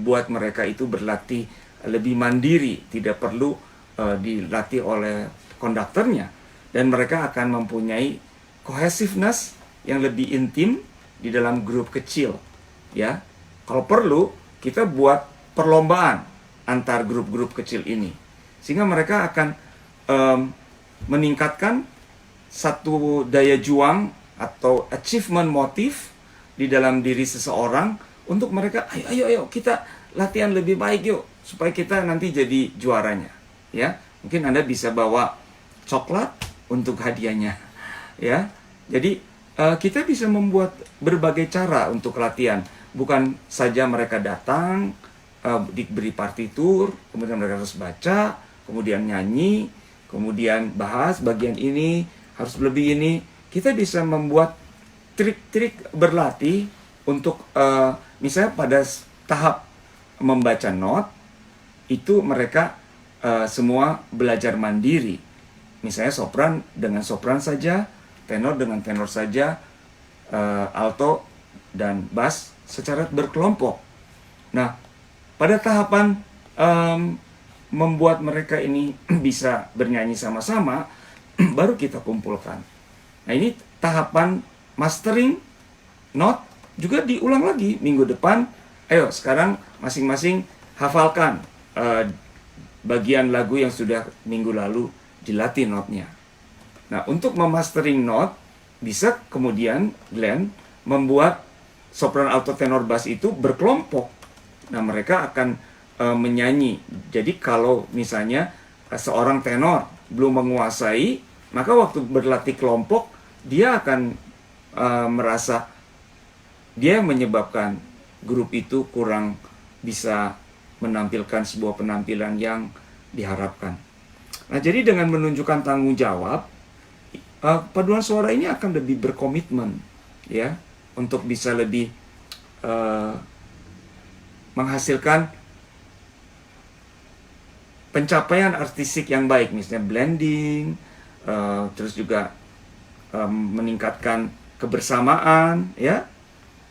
buat mereka itu berlatih lebih mandiri, tidak perlu dilatih oleh konduktornya, dan mereka akan mempunyai cohesiveness yang lebih intim di dalam grup kecil, ya. Kalau perlu kita buat perlombaan antar grup-grup kecil ini, sehingga mereka akan meningkatkan satu daya juang atau achievement motif di dalam diri seseorang untuk mereka, ayo kita latihan lebih baik yuk, supaya kita nanti jadi juaranya, ya. Mungkin Anda bisa bawa coklat untuk hadiahnya, ya. Jadi kita bisa membuat berbagai cara untuk latihan, bukan saja mereka datang diberi partitur, kemudian mereka harus baca, kemudian nyanyi, kemudian bahas bagian ini harus lebih ini. Kita bisa membuat trik-trik berlatih untuk misalnya pada tahap membaca not itu mereka semua belajar mandiri. Misalnya sopran dengan sopran saja, tenor dengan tenor saja, alto dan bass secara berkelompok. Nah, pada tahapan membuat mereka ini bisa bernyanyi sama-sama, baru kita kumpulkan. Nah, ini tahapan mastering not juga diulang lagi minggu depan. Ayo sekarang masing-masing hafalkan bagian lagu yang sudah minggu lalu dilatih notnya. Nah, untuk memastering not, bisa kemudian Glenn membuat sopran, alto, tenor, bass itu berkelompok. Nah, mereka akan menyanyi. Jadi kalau misalnya seorang tenor belum menguasai, maka waktu berlatih kelompok, dia akan merasa dia menyebabkan grup itu kurang bisa menampilkan sebuah penampilan yang diharapkan. Nah, jadi dengan menunjukkan tanggung jawab, paduan suara ini akan lebih berkomitmen, ya, untuk bisa lebih menghasilkan pencapaian artistik yang baik, misalnya blending, terus juga meningkatkan kebersamaan, ya.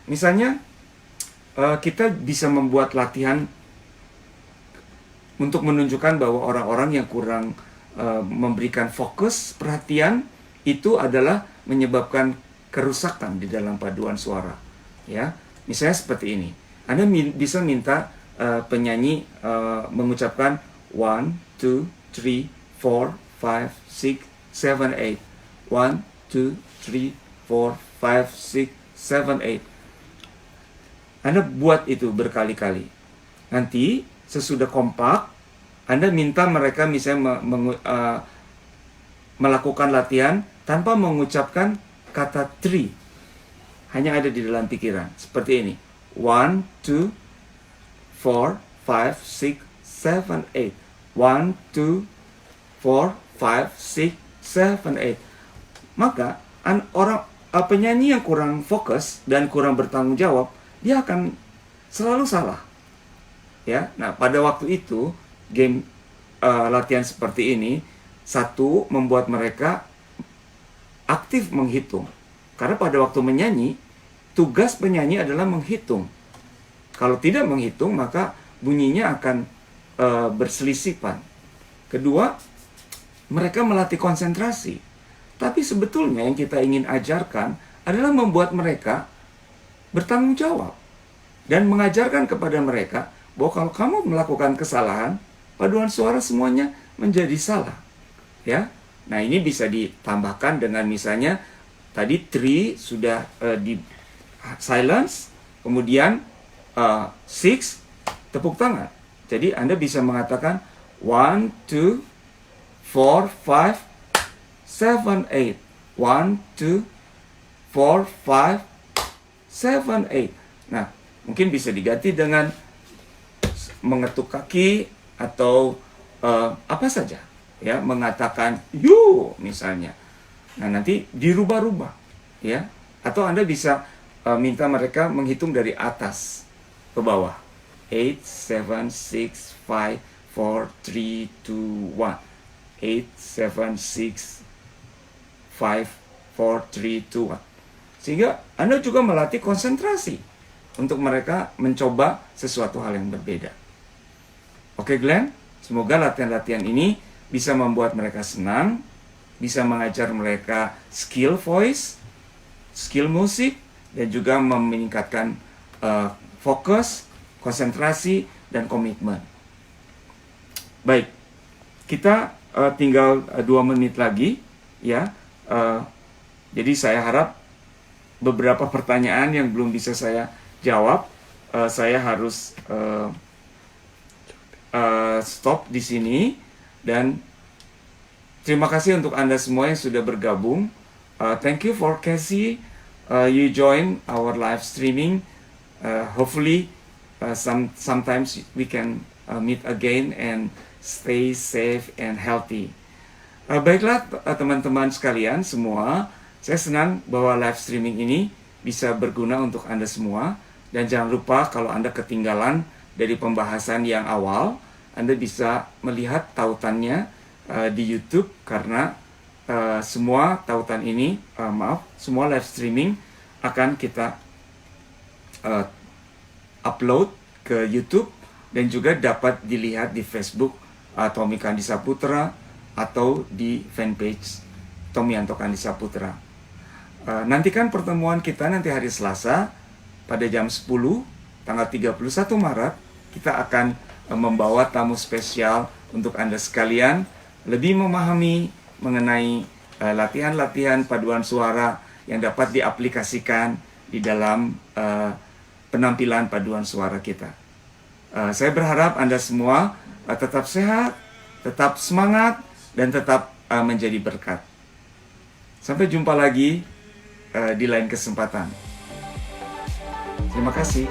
Misalnya kita bisa membuat latihan untuk menunjukkan bahwa orang-orang yang kurang memberikan fokus perhatian itu adalah menyebabkan kerusakan di dalam paduan suara, ya. Misalnya seperti ini, Anda bisa minta penyanyi mengucapkan 1, 2, 3, 4, 5, 6, 7, 8. 1, 2, 3, 4, 5, 6, 7, 8. Anda buat itu berkali-kali. Nanti sesudah kompak, Anda minta mereka misalnya melakukan latihan tanpa mengucapkan kata 3. Hanya ada di dalam pikiran. Seperti ini. 1, 2, 4, 5, 6, 7, 8. 1, 2, 4, 5, 6, 7, 8. Maka penyanyi yang kurang fokus dan kurang bertanggung jawab, dia akan selalu salah, ya. Nah, pada waktu itu game latihan seperti ini, satu, membuat mereka aktif menghitung, karena pada waktu menyanyi tugas penyanyi adalah menghitung. Kalau tidak menghitung, maka bunyinya akan berselisipan. Kedua, mereka melatih konsentrasi. Tapi sebetulnya yang kita ingin ajarkan adalah membuat mereka bertanggung jawab dan mengajarkan kepada mereka bahwa kalau kamu melakukan kesalahan, paduan suara semuanya menjadi salah, ya. Nah, ini bisa ditambahkan dengan misalnya tadi 3 sudah di silence, kemudian 6 tepuk tangan. Jadi Anda bisa mengatakan 1, 2, 4, 5, 7, 8. 1, 2, 4, 5, 7, 8. Nah, mungkin bisa diganti dengan mengetuk kaki atau apa saja, ya, mengatakan you misalnya. Nah, nanti dirubah-rubah, ya. Atau Anda bisa minta mereka menghitung dari atas ke bawah. 8, 7, 6, 5, 4, 3, 2, 1. 8, 7, 6, 5, 4, 3, 2, 1. Sehingga Anda juga melatih konsentrasi untuk mereka mencoba sesuatu hal yang berbeda. Oke Glenn, semoga latihan-latihan ini bisa membuat mereka senang, bisa mengajar mereka skill voice, skill musik, dan juga meningkatkan fokus, konsentrasi, dan komitmen. Baik, kita tinggal 2 menit lagi ya. Jadi saya harap beberapa pertanyaan yang belum bisa saya jawab, saya harus stop di sini. Dan terima kasih untuk Anda semua yang sudah bergabung. Thank you for Casey, you join our live streaming. Hopefully sometimes we can meet again and stay safe and healthy. Baiklah teman-teman sekalian semua, saya senang bahwa live streaming ini bisa berguna untuk Anda semua. Dan jangan lupa kalau Anda ketinggalan dari pembahasan yang awal, Anda bisa melihat tautannya di YouTube, karena semua tautan ini, semua live streaming akan kita upload ke YouTube dan juga dapat dilihat di Facebook Tommy Kandi Saputra atau di fanpage Tomyanto Kandi Saputra. Nantikan pertemuan kita nanti hari Selasa pada jam 10 tanggal 31 Maret. Kita akan membawa tamu spesial untuk Anda sekalian lebih memahami mengenai latihan-latihan paduan suara yang dapat diaplikasikan di dalam penampilan paduan suara kita. Saya berharap Anda semua tetap sehat, tetap semangat, dan tetap menjadi berkat. Sampai jumpa lagi di lain kesempatan. Terima kasih.